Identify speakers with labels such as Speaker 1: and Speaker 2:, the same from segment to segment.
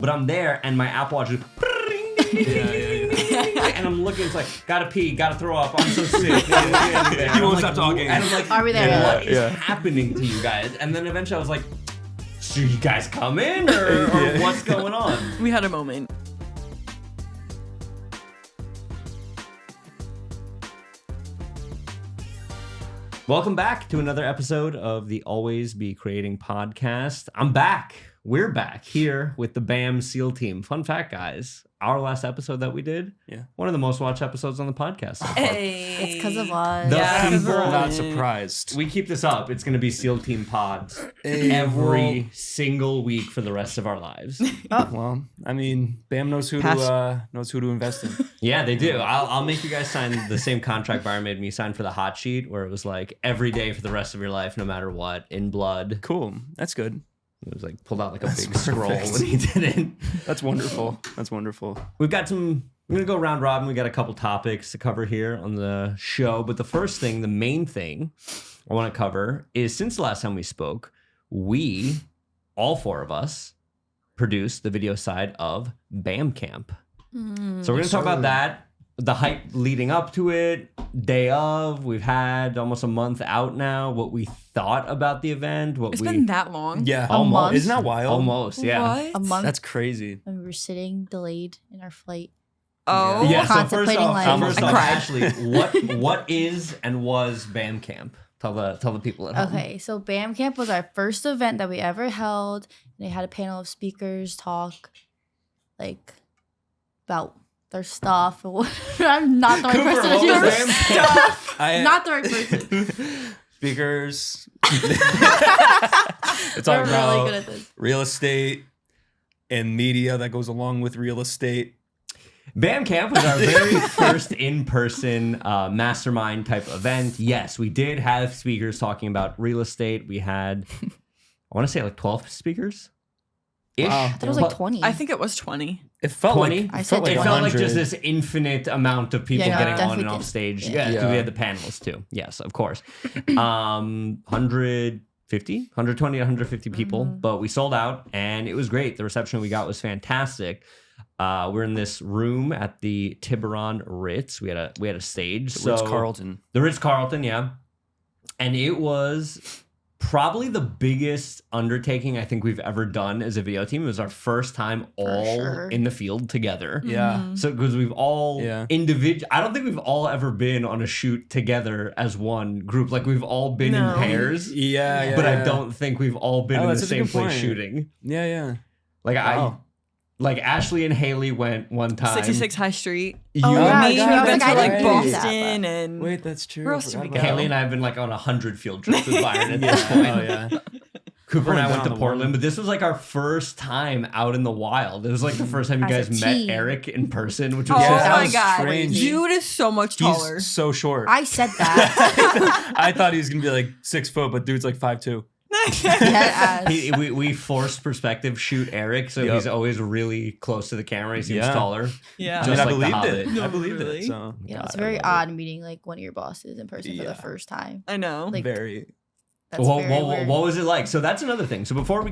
Speaker 1: But I'm there and my Apple Watch is and I'm looking, it's like, gotta pee, gotta throw up, I'm so sick.
Speaker 2: He won't stop talking.
Speaker 1: And I'm like,
Speaker 3: are we there?
Speaker 1: what is happening to you guys? And then eventually I was like, so you guys coming or what's going on?
Speaker 4: We had a moment.
Speaker 1: Welcome back to another episode of the Always Be Creating podcast. I'm back. We're back here with the BAM SEAL team. Fun fact, guys, our last episode that we did, one of the most watched episodes on the podcast so far.
Speaker 4: Hey.
Speaker 3: It's because of us.
Speaker 1: People
Speaker 2: I'm not surprised.
Speaker 1: We keep this up. It's going to be SEAL team pods every single week for the rest of our lives.
Speaker 2: Well, I mean, BAM knows who to invest in.
Speaker 1: Yeah, they do. I'll make you guys sign the same contract Byron made me sign for the hot sheet, where it was like every day for the rest of your life, no matter what, in blood.
Speaker 2: Cool. That's good.
Speaker 1: It was like pulled out like a big scroll when he did it.
Speaker 2: That's wonderful. That's wonderful.
Speaker 1: We've got some, we're going to go round robin. We got a couple topics to cover here on the show. But the first thing, the main thing I want to cover is since the last time we spoke, we, all four of us, produced the video side of BAM Camp. So we're going to talk about that, the hype leading up to it, day of. We've had almost a month out now, what we thought about the event.
Speaker 4: It's been that long?
Speaker 2: Yeah.
Speaker 1: Almost.
Speaker 2: Isn't that wild?
Speaker 1: Almost, yeah.
Speaker 4: What?
Speaker 3: A month.
Speaker 2: That's crazy.
Speaker 3: When we were sitting delayed in our flight.
Speaker 4: Oh.
Speaker 1: Yeah, so first
Speaker 3: Contemplating
Speaker 1: off,
Speaker 3: life.
Speaker 1: Ashley, what is and was BAM Camp? Tell the people at home.
Speaker 3: Okay, so BAM Camp was our first event that we ever held. And they had a panel of speakers talk like about their stuff. I'm not the right
Speaker 1: Cooper,
Speaker 3: person to
Speaker 1: what
Speaker 3: do
Speaker 1: was
Speaker 3: this
Speaker 1: BAM
Speaker 3: stuff. Not the right person.
Speaker 2: Speakers. It's
Speaker 3: We're
Speaker 2: all
Speaker 3: really
Speaker 2: about
Speaker 3: good at this.
Speaker 2: real estate and media that goes along with real estate.
Speaker 1: BAM Camp was our very first in-person mastermind type event. Yes, we did have speakers talking about real estate. We had, I want to say like 12 speakers.
Speaker 2: Wow.
Speaker 3: I thought it was like 20.
Speaker 4: I think it was 20.
Speaker 2: It felt
Speaker 1: 20?
Speaker 2: like
Speaker 3: I
Speaker 2: it
Speaker 3: said
Speaker 2: felt like
Speaker 1: It felt like
Speaker 2: 100.
Speaker 1: just this infinite amount of people
Speaker 3: Yeah,
Speaker 1: getting on
Speaker 3: definitely
Speaker 1: and off
Speaker 3: did.
Speaker 1: stage.
Speaker 3: Yeah.
Speaker 1: Yeah, we had the panelists too. Yes, of course. 150, 120, 150 people, but we sold out and it was great. The reception we got was fantastic. We're in this room at the Tiburon Ritz. We had a stage.
Speaker 2: Ritz-Carlton.
Speaker 1: The Ritz-Carlton, yeah. And it was probably the biggest undertaking I think we've ever done as a video team. It was our first time all
Speaker 3: sure.
Speaker 1: in the field together.
Speaker 2: Yeah.
Speaker 1: So because we've all I don't think we've all ever been on a shoot together as one group. Like we've all been in pairs.
Speaker 2: Yeah.
Speaker 1: But I don't think we've all been in the
Speaker 2: that's such a
Speaker 1: same
Speaker 2: good
Speaker 1: place
Speaker 2: point.
Speaker 1: shooting.
Speaker 2: Yeah.
Speaker 1: Like
Speaker 2: Wow.
Speaker 1: like Ashley and Haley went one time.
Speaker 4: 66 High Street.
Speaker 3: Oh, yeah.
Speaker 4: Me,
Speaker 3: she
Speaker 4: we
Speaker 3: was
Speaker 4: went
Speaker 3: like,
Speaker 4: to
Speaker 3: I
Speaker 4: like
Speaker 3: didn't do that,
Speaker 4: Boston
Speaker 3: but-
Speaker 4: and
Speaker 2: Wait, that's true.
Speaker 4: Where else did we
Speaker 2: Forgot
Speaker 4: go?
Speaker 2: about
Speaker 1: Haley and I have been like on 100 field trips with Byron at this point.
Speaker 2: Oh, yeah.
Speaker 1: Cooper and I
Speaker 2: Going
Speaker 1: went to
Speaker 2: down the
Speaker 1: Portland,
Speaker 2: one.
Speaker 1: but this was like our first time out in the wild. It was like the first time you
Speaker 3: As a
Speaker 1: guys met
Speaker 3: team.
Speaker 1: Eric in person, which was
Speaker 4: Oh
Speaker 2: that
Speaker 4: my
Speaker 2: was
Speaker 4: god.
Speaker 2: strange.
Speaker 4: Dude is so much taller.
Speaker 2: He's so short.
Speaker 3: I said that.
Speaker 2: I thought he was going to be like 6 foot, but dude's like 5'2".
Speaker 3: Dead ass.
Speaker 1: we forced perspective shoot Eric, so
Speaker 2: Yep.
Speaker 1: he's always really close to the camera. He seems
Speaker 2: Yeah.
Speaker 1: taller.
Speaker 4: Yeah.
Speaker 2: I
Speaker 1: Just
Speaker 2: mean, I
Speaker 1: like The
Speaker 2: believed
Speaker 1: Hobbit.
Speaker 2: it.
Speaker 4: No,
Speaker 2: I believed
Speaker 4: really?
Speaker 2: it. So
Speaker 3: Yeah, it's
Speaker 1: God, I
Speaker 3: very
Speaker 1: love
Speaker 3: odd meeting like one of your bosses in person for
Speaker 2: Yeah.
Speaker 3: the first time.
Speaker 4: I know.
Speaker 3: Like,
Speaker 2: very.
Speaker 3: That's very weird.
Speaker 1: What was it like? So that's another thing. So before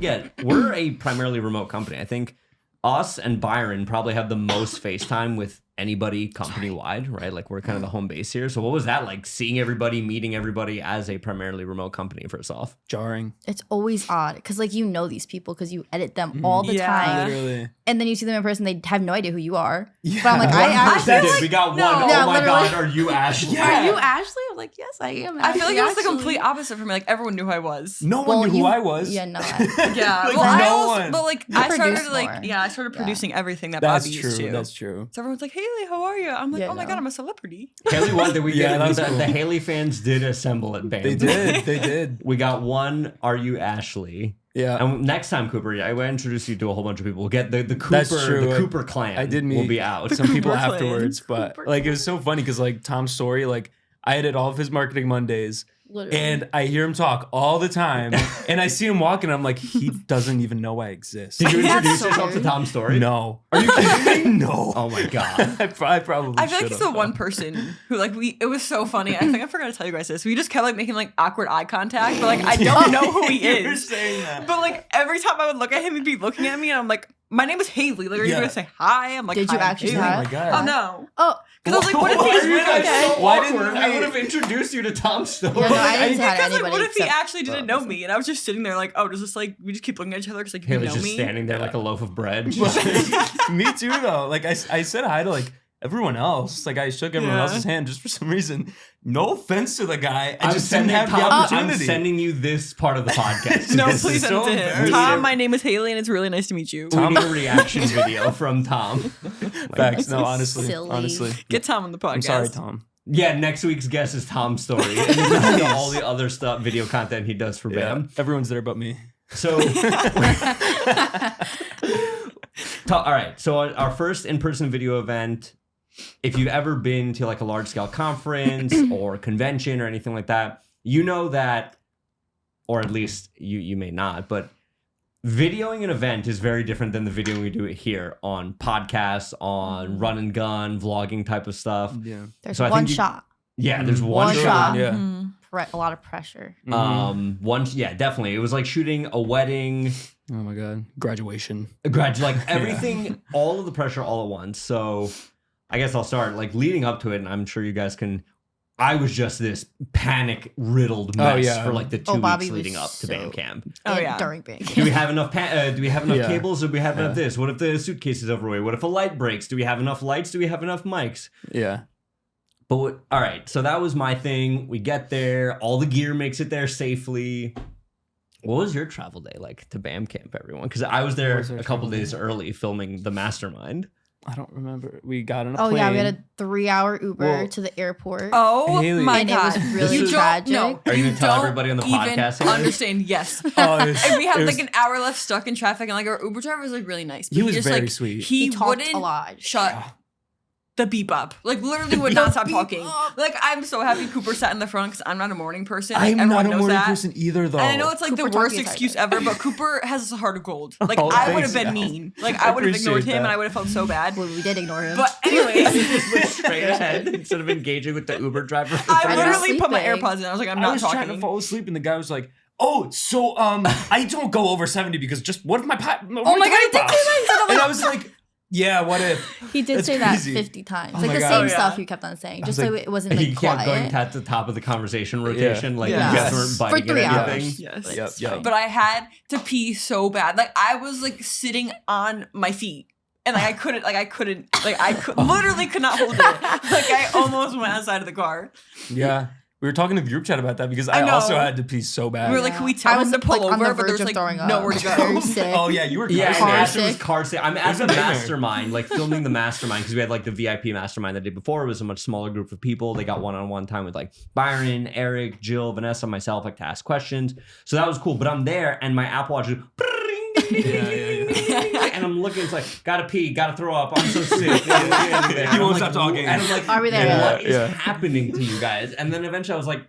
Speaker 1: we're a primarily remote company. I think us and Byron probably have the most FaceTime with anybody company-wide, right? Like we're kind of the home base here. So what was that like, seeing everybody, meeting everybody as a primarily remote company first off?
Speaker 2: Jarring.
Speaker 3: It's always odd because like you know these people because you edit them all the
Speaker 4: Yeah.
Speaker 3: time,
Speaker 2: Literally.
Speaker 3: and then you see them in person, they have no idea who you are.
Speaker 2: Yeah.
Speaker 3: But I'm like, I
Speaker 1: Person
Speaker 3: actually.
Speaker 1: did. We got one.
Speaker 4: no.
Speaker 1: Oh
Speaker 3: Yeah,
Speaker 1: my
Speaker 3: literally.
Speaker 1: God, are you Ashley?
Speaker 2: Yeah.
Speaker 3: Are you Ashley? I'm like, yes, I am.
Speaker 4: I feel like it was the
Speaker 3: Ashley.
Speaker 4: complete opposite for me. Like everyone knew who I was.
Speaker 2: No one
Speaker 3: Well,
Speaker 2: knew who
Speaker 3: you-
Speaker 2: I was.
Speaker 3: Yeah, no.
Speaker 4: Yeah.
Speaker 2: Like,
Speaker 4: well, I
Speaker 2: no
Speaker 4: also,
Speaker 2: one.
Speaker 4: but like
Speaker 3: You
Speaker 4: I started
Speaker 3: produce
Speaker 4: like
Speaker 3: more.
Speaker 4: I started
Speaker 3: Yeah.
Speaker 4: producing everything that
Speaker 2: That's
Speaker 4: Bobby
Speaker 2: true.
Speaker 4: used to.
Speaker 2: That's true.
Speaker 4: So everyone's like, Haley, how are you? I'm like,
Speaker 3: Yeah,
Speaker 4: oh my
Speaker 3: no.
Speaker 4: god, I'm a celebrity.
Speaker 1: Haley won. Did we
Speaker 2: Yeah,
Speaker 1: get
Speaker 2: that was
Speaker 1: the,
Speaker 2: cool.
Speaker 1: the Haley fans did assemble at BAM.
Speaker 2: They did. They did.
Speaker 1: We got one. Are you Ashley?
Speaker 2: Yeah.
Speaker 1: And next time, Cooper, I will introduce you to a whole bunch of people. We'll get the Cooper.
Speaker 2: That's true.
Speaker 1: The Cooper clan.
Speaker 2: I did meet
Speaker 1: will be out.
Speaker 2: some people
Speaker 4: Cooper clan.
Speaker 2: afterwards, but
Speaker 4: Cooper
Speaker 2: like it was so funny because like Tom's story, like I edit all of his marketing Mondays.
Speaker 3: Literally.
Speaker 2: And I hear him talk all the time, and I see him walking. I'm like, he doesn't even know I exist.
Speaker 1: Did you
Speaker 3: That's
Speaker 1: introduce
Speaker 3: so
Speaker 1: yourself to
Speaker 3: weird.
Speaker 1: Tom's story?
Speaker 2: No. Are you kidding me? No.
Speaker 1: Oh my God.
Speaker 2: I probably.
Speaker 4: I feel like he's
Speaker 2: should've,
Speaker 4: the one person who like it was so funny. I think I forgot to tell you guys this. We just kept like making like awkward eye contact, but like I don't know who he
Speaker 2: You were
Speaker 4: is.
Speaker 2: saying that.
Speaker 4: But like every time I would look at him, he'd be looking at me, and I'm like, my name is Haley. Like, are you
Speaker 2: Yeah.
Speaker 4: gonna say hi? I'm like,
Speaker 3: Did
Speaker 4: hi,
Speaker 3: you
Speaker 4: I'm
Speaker 3: actually
Speaker 4: Haley.
Speaker 3: say
Speaker 2: Oh
Speaker 3: hi?
Speaker 2: my god.
Speaker 4: Oh no.
Speaker 3: Oh,
Speaker 4: Because I was like, what if
Speaker 1: Why
Speaker 4: he's
Speaker 1: are you guys
Speaker 3: Okay.
Speaker 1: so
Speaker 2: Why
Speaker 1: awkward?
Speaker 2: didn't
Speaker 1: I
Speaker 2: we-
Speaker 1: would have introduced you to Tom's story.
Speaker 3: Yeah, no, I didn't say hi to
Speaker 4: Because like,
Speaker 3: anybody.
Speaker 4: what if he
Speaker 3: except
Speaker 4: actually
Speaker 3: the
Speaker 4: didn't know
Speaker 3: person.
Speaker 4: me? And I was just sitting there like, oh, does this like we just keep looking at each other because like you
Speaker 1: Haley's
Speaker 4: know
Speaker 1: just
Speaker 4: me?
Speaker 1: standing there like a loaf of bread.
Speaker 2: Me too, though. Like I said hi to like everyone else. Like I shook everyone
Speaker 4: Yeah.
Speaker 2: else's hand just for some reason. No offense to the guy. I
Speaker 1: I'm
Speaker 2: just didn't
Speaker 1: sending
Speaker 2: have the
Speaker 1: Tom,
Speaker 2: opportunity.
Speaker 1: I'm sending you this part of the podcast.
Speaker 4: No,
Speaker 1: This
Speaker 4: please
Speaker 1: is
Speaker 4: send
Speaker 2: so
Speaker 4: it to him.
Speaker 2: embarrassing.
Speaker 4: Tom, my name is Haley, and it's really nice to meet you.
Speaker 1: We need a reaction video from Tom.
Speaker 2: Facts. No,
Speaker 3: So
Speaker 2: honestly.
Speaker 3: silly.
Speaker 2: Honestly.
Speaker 4: Get Tom on the podcast.
Speaker 2: I'm sorry, Tom.
Speaker 1: Yeah, next week's guest is Tom's story. And you listen to all the other stuff, video content he does for
Speaker 2: Yeah.
Speaker 1: BAM.
Speaker 2: Everyone's there but me.
Speaker 1: So, all right. So our first in-person video event, if you've ever been to like a large-scale conference or convention or anything like that, you know that, or at least you may not, but videoing an event is very different than the videoing we do it here on podcasts, on run and gun, vlogging type of stuff.
Speaker 2: Yeah.
Speaker 3: There's
Speaker 1: So I
Speaker 3: one
Speaker 1: think you-
Speaker 3: shot.
Speaker 1: Yeah, there's one
Speaker 3: One
Speaker 1: shot.
Speaker 3: shot.
Speaker 2: Yeah.
Speaker 4: Mhm.
Speaker 3: A lot of pressure.
Speaker 1: Yeah, definitely. It was like shooting a wedding,
Speaker 2: Oh my god. Graduation.
Speaker 1: like everything, all of the pressure all at once. So I guess I'll start like leading up to it, and I'm sure you guys can. I was just this panic riddled mess
Speaker 2: yeah.
Speaker 1: for like the 2
Speaker 3: Bobby
Speaker 1: weeks
Speaker 3: was
Speaker 1: leading up to
Speaker 3: so-
Speaker 1: BAM camp.
Speaker 4: Oh,
Speaker 3: And
Speaker 4: yeah.
Speaker 3: During big.
Speaker 1: Do we have enough? Do we have enough
Speaker 2: Yeah.
Speaker 1: cables? Do we have enough
Speaker 2: Yeah.
Speaker 1: this? What if the suitcase is overweight? What if a light breaks? Do we have enough lights? Do we have enough mics?
Speaker 2: Yeah.
Speaker 1: But all right, so that was my thing. We get there, all the gear makes it there safely. What was your travel day like to BAM camp, everyone? Because I was there
Speaker 2: What was our
Speaker 1: a couple
Speaker 2: travel
Speaker 1: days
Speaker 2: day?
Speaker 1: early filming the mastermind.
Speaker 2: I don't remember. We got on a
Speaker 3: Oh
Speaker 2: plane.
Speaker 3: yeah, we had a 3-hour Uber
Speaker 2: Well-
Speaker 3: to the airport.
Speaker 4: Oh
Speaker 2: Haley.
Speaker 4: my
Speaker 3: And it
Speaker 4: god!
Speaker 3: was really
Speaker 4: You don't
Speaker 3: tragic.
Speaker 4: know.
Speaker 1: Are you gonna tell
Speaker 4: don't
Speaker 1: everybody on the
Speaker 4: even
Speaker 1: podcast here?
Speaker 4: Understand? Yes.
Speaker 2: Oh, it was-
Speaker 4: And we had
Speaker 2: it
Speaker 4: like
Speaker 2: was-
Speaker 4: an hour left stuck in traffic, and like our Uber driver was like really nice. But
Speaker 2: He was
Speaker 4: just,
Speaker 2: very
Speaker 4: like,
Speaker 2: sweet.
Speaker 4: He,
Speaker 3: talked
Speaker 4: wouldn't
Speaker 3: a lot.
Speaker 4: shut the beep up. Like literally would not stop talking. Like I'm so happy Cooper sat in the front because I'm not a morning person. Like,
Speaker 2: I'm
Speaker 4: everyone
Speaker 2: not a
Speaker 4: knows
Speaker 2: morning
Speaker 4: that.
Speaker 2: person either, though.
Speaker 4: And I know it's like
Speaker 3: Cooper
Speaker 4: the
Speaker 3: talked
Speaker 4: worst
Speaker 3: the entire
Speaker 4: excuse
Speaker 3: time.
Speaker 4: ever, but Cooper has a heart of gold. Like
Speaker 2: Oh,
Speaker 4: I would have
Speaker 2: thanks,
Speaker 4: been
Speaker 2: Al.
Speaker 4: mean. Like
Speaker 2: I
Speaker 4: I would have ignored
Speaker 2: appreciate
Speaker 4: him, and
Speaker 2: that.
Speaker 4: I would have felt so bad.
Speaker 3: Well, we did ignore him.
Speaker 4: But anyways,
Speaker 1: Just went straight ahead instead of engaging with the Uber driver.
Speaker 4: I
Speaker 3: I was
Speaker 4: literally put my
Speaker 3: sleeping.
Speaker 4: AirPods in. I was like, I'm
Speaker 2: I
Speaker 4: not
Speaker 2: was
Speaker 4: talking.
Speaker 2: trying to fall asleep, and the guy was like, "Oh, so I don't go over 70 because just what if my
Speaker 4: Oh my god, he did say that. He said, I'm
Speaker 2: And
Speaker 4: like,
Speaker 2: I was like, "Yeah, what if?"
Speaker 3: he did
Speaker 2: That's
Speaker 3: say
Speaker 2: crazy.
Speaker 3: that 50 times.
Speaker 2: Oh
Speaker 3: Like
Speaker 2: my
Speaker 3: the
Speaker 2: God.
Speaker 3: same
Speaker 4: Oh, yeah.
Speaker 3: stuff he kept on saying, just
Speaker 2: was
Speaker 3: so
Speaker 2: like-
Speaker 3: it wasn't
Speaker 1: He
Speaker 3: like
Speaker 1: kept going
Speaker 3: quiet.
Speaker 1: to the top of the conversation rotation, like
Speaker 3: Yeah.
Speaker 1: you guys
Speaker 2: Yes.
Speaker 1: weren't
Speaker 3: For
Speaker 1: biting
Speaker 3: 3
Speaker 1: at
Speaker 3: hours.
Speaker 1: anything.
Speaker 4: yes.
Speaker 3: But
Speaker 2: Yep,
Speaker 3: it's
Speaker 2: yep.
Speaker 3: fine.
Speaker 4: But I had to pee so bad. Like I was like sitting on my feet. And like I couldn't literally could not hold it. Like I almost went outside of the car.
Speaker 2: Yeah, we were talking to the group chat about that because
Speaker 4: I
Speaker 2: I
Speaker 4: know.
Speaker 2: also had to pee so bad.
Speaker 4: We were like, can we tell
Speaker 3: I was
Speaker 4: him to pull
Speaker 3: like, on the
Speaker 4: over? But
Speaker 3: verge
Speaker 4: there's
Speaker 3: of
Speaker 4: like
Speaker 3: throwing up.
Speaker 4: nowhere to
Speaker 3: Very
Speaker 4: go.
Speaker 3: sick.
Speaker 2: "Oh yeah, you were."
Speaker 1: Yeah,
Speaker 3: Car
Speaker 1: and after it was
Speaker 3: sick.
Speaker 1: car sick. I'm at
Speaker 2: was
Speaker 1: the
Speaker 2: a nightmare.
Speaker 1: mastermind, like filming the mastermind because we had like the VIP mastermind the day before. It was a much smaller group of people. They got one-on-one time with like Byron, Eric, Jill, Vanessa, myself, like to ask questions. So that was cool. But I'm there and my Apple Watch is and I'm looking. It's like gotta pee, gotta throw up. I'm so sick.
Speaker 2: He
Speaker 1: And
Speaker 2: won't
Speaker 1: I'm
Speaker 2: stop
Speaker 1: like,
Speaker 2: talking.
Speaker 1: And I'm like,
Speaker 3: Are we there
Speaker 1: What
Speaker 2: yet?
Speaker 1: is
Speaker 2: Yeah.
Speaker 1: happening to you guys? And then eventually I was like,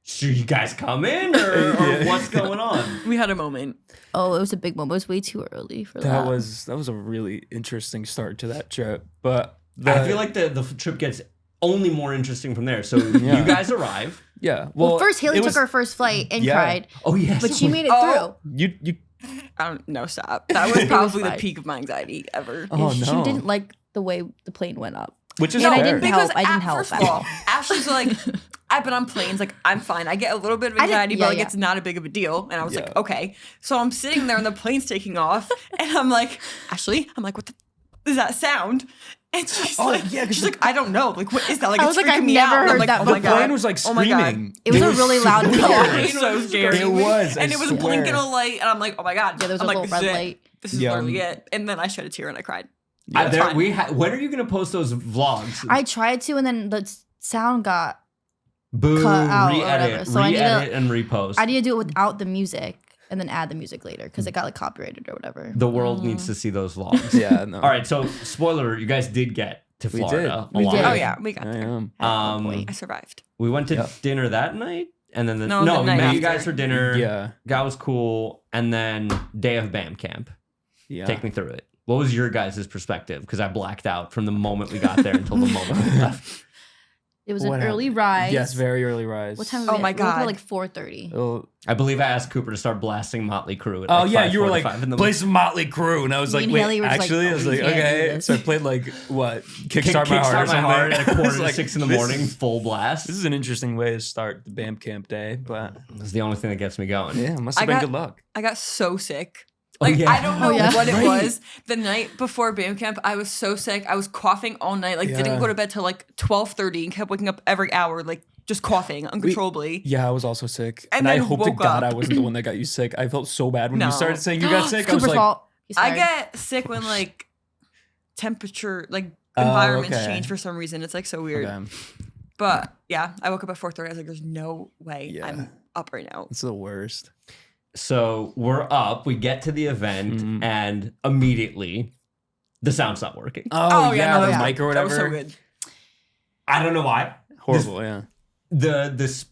Speaker 1: so you guys coming or
Speaker 2: Yeah.
Speaker 1: what's going on?
Speaker 4: We had a moment.
Speaker 3: Oh, it was a big moment. It was way too early for that.
Speaker 2: That was a really interesting start to that trip, but
Speaker 1: I feel like the trip gets only more interesting from there. So
Speaker 2: Yeah.
Speaker 1: you guys arrive.
Speaker 2: yeah.
Speaker 3: Well, first Haley
Speaker 2: it
Speaker 3: took
Speaker 2: was-
Speaker 3: her first flight and
Speaker 2: Yeah.
Speaker 3: cried,
Speaker 1: Oh yes,
Speaker 3: but she made it
Speaker 4: Oh.
Speaker 2: You
Speaker 4: I don't know. Stop. That was probably the
Speaker 3: fine.
Speaker 4: peak of my anxiety ever.
Speaker 2: Oh,
Speaker 3: through. She
Speaker 2: no.
Speaker 3: didn't like the way the plane went up.
Speaker 2: which is
Speaker 3: And I
Speaker 2: fair.
Speaker 3: didn't help. I didn't
Speaker 4: at-
Speaker 3: help
Speaker 4: First
Speaker 3: at
Speaker 4: of
Speaker 3: all.
Speaker 4: all, Ashley's like, I've been on planes. Like, I'm fine. I get a little bit of
Speaker 3: I didn't-
Speaker 4: anxiety,
Speaker 3: yeah,
Speaker 4: but like,
Speaker 3: yeah.
Speaker 4: it's not a big of a deal. And I was
Speaker 2: Yeah.
Speaker 4: like, okay. So I'm sitting there and the plane's taking off, and I'm like, Ashley, I'm like, what the is that sound? And she's
Speaker 2: Oh,
Speaker 4: like,
Speaker 2: yeah, 'cause
Speaker 4: she's
Speaker 2: the-
Speaker 4: like, I don't know. Like, what is that? Like,
Speaker 3: I
Speaker 4: it's
Speaker 3: was like,
Speaker 4: freaking
Speaker 3: I've
Speaker 4: me
Speaker 3: never
Speaker 4: out. And I'm
Speaker 3: heard
Speaker 4: like,
Speaker 3: that
Speaker 4: oh
Speaker 2: the
Speaker 4: my
Speaker 3: before.
Speaker 2: plane
Speaker 4: God.
Speaker 2: was like
Speaker 4: Oh my God.
Speaker 2: screaming.
Speaker 3: It was a really loud
Speaker 2: so
Speaker 3: car.
Speaker 2: weird.
Speaker 4: It was so scary.
Speaker 2: It was, I
Speaker 4: and it was
Speaker 2: swear.
Speaker 4: blinking a light, and I'm like, oh my God.
Speaker 3: Yeah, there was
Speaker 4: I'm
Speaker 3: a
Speaker 4: like,
Speaker 3: little
Speaker 4: this is
Speaker 3: red
Speaker 4: it.
Speaker 3: light.
Speaker 4: This is
Speaker 2: Yeah.
Speaker 4: literally it. And then I shed a tear and I cried.
Speaker 2: Yeah.
Speaker 4: It's fine.
Speaker 1: When are you gonna post those vlogs?
Speaker 3: I tried to, and then the sound got.
Speaker 1: Boo,
Speaker 3: cut out or
Speaker 1: re-edit,
Speaker 3: whatever. So I need
Speaker 1: re-edit
Speaker 3: to-
Speaker 1: and repost.
Speaker 3: I need to do it without the music, and then add the music later because it got like copyrighted or whatever.
Speaker 1: The world needs to see those vlogs.
Speaker 2: Yeah, no.
Speaker 1: All right, so spoiler, you guys did get to
Speaker 2: We
Speaker 1: Florida.
Speaker 2: did. We
Speaker 1: alive.
Speaker 3: did.
Speaker 4: Oh, yeah. We got
Speaker 2: I
Speaker 4: there.
Speaker 2: am.
Speaker 3: At one
Speaker 1: Um,
Speaker 3: point.
Speaker 4: I survived.
Speaker 1: We went to
Speaker 2: Yep.
Speaker 1: dinner that night, and then
Speaker 4: No,
Speaker 1: we
Speaker 4: the night
Speaker 1: met you
Speaker 4: after.
Speaker 1: guys for dinner.
Speaker 2: Yeah.
Speaker 1: That was cool. And then day of BAM camp.
Speaker 2: Yeah.
Speaker 1: Take me through it. What was your guys' perspective? Because I blacked out from the moment we got there until the moment we left.
Speaker 3: It was
Speaker 2: What
Speaker 3: an
Speaker 2: happened?
Speaker 3: early rise.
Speaker 2: Yes, very early rise.
Speaker 3: What time?
Speaker 4: Oh
Speaker 3: we
Speaker 4: my
Speaker 3: we woke up
Speaker 4: God.
Speaker 3: at like 4:30.
Speaker 2: Oh,
Speaker 1: I believe I asked Cooper to start blasting Motley Crue. At
Speaker 2: oh
Speaker 1: like
Speaker 2: yeah, you were like,
Speaker 1: 5:45 in the
Speaker 2: play some Motley Crue. And I was
Speaker 3: Me
Speaker 2: like,
Speaker 3: and
Speaker 2: wait,
Speaker 3: Haley were just like,
Speaker 2: actually? I
Speaker 3: oh,
Speaker 2: was
Speaker 3: we
Speaker 2: like,
Speaker 3: can't do
Speaker 2: okay.
Speaker 3: this.
Speaker 2: So I played like, what? Kickstart My Heart or
Speaker 1: Kickstart My
Speaker 2: something.
Speaker 1: Heart at a
Speaker 2: I
Speaker 1: quarter
Speaker 2: was
Speaker 1: to
Speaker 2: like,
Speaker 1: 6 in the
Speaker 2: this
Speaker 1: morning,
Speaker 2: is-
Speaker 1: full blast.
Speaker 2: This is an interesting way to start the band camp day, but
Speaker 1: That's the only thing that gets me going.
Speaker 2: yeah, must have been good luck.
Speaker 4: I got so sick.
Speaker 1: Oh,
Speaker 4: Like
Speaker 1: yeah.
Speaker 4: I don't know
Speaker 3: Oh, yeah.
Speaker 4: what it
Speaker 2: Right.
Speaker 4: was. The night before band camp, I was so sick. I was coughing all night. Like didn't
Speaker 2: Yeah.
Speaker 4: go to bed till like 12:30 and kept waking up every hour, like just coughing uncontrollably.
Speaker 2: Yeah, I was also sick.
Speaker 4: And
Speaker 2: And I
Speaker 4: then
Speaker 2: hope to
Speaker 4: woke
Speaker 2: God
Speaker 4: up.
Speaker 2: I wasn't the one that got you sick. I felt so bad when
Speaker 4: No.
Speaker 2: you started saying you got sick.
Speaker 3: It's
Speaker 2: I was
Speaker 3: Cooper's
Speaker 2: like,
Speaker 3: fault. He's
Speaker 4: I
Speaker 3: fired.
Speaker 4: get sick when like temperature, like
Speaker 2: Oh,
Speaker 4: environments
Speaker 2: okay.
Speaker 4: change for some reason. It's like so weird.
Speaker 2: okay.
Speaker 4: But yeah, I woke up at 4:30. I was like, "There's no way
Speaker 2: Yeah.
Speaker 4: I'm up right now."
Speaker 2: It's the worst.
Speaker 1: So we're up. We get to the event,
Speaker 2: Mhm.
Speaker 1: and immediately the sound's not working.
Speaker 2: Oh, yeah,
Speaker 4: no,
Speaker 2: the
Speaker 3: yeah.
Speaker 2: mic or
Speaker 4: That
Speaker 2: whatever.
Speaker 4: was so good.
Speaker 1: I don't know why.
Speaker 2: Horrible, yeah.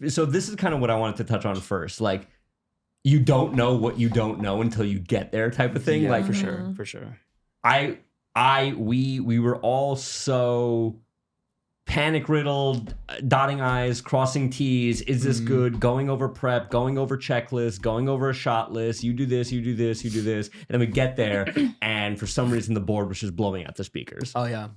Speaker 1: So this is kind of what I wanted to touch on first. Like, you don't know what you don't know until you get there, type of thing.
Speaker 2: Yeah,
Speaker 1: Like,
Speaker 2: for sure,
Speaker 4: Mhm.
Speaker 2: for sure.
Speaker 1: we were all so panic riddled, dotting I's, crossing T's. Is this
Speaker 2: Mhm.
Speaker 1: good? Going over prep, going over checklist, going over a shot list. You do this, you do this, you do this. And then we get there, and for some reason, the board was just blowing out the speakers.
Speaker 2: Oh yeah,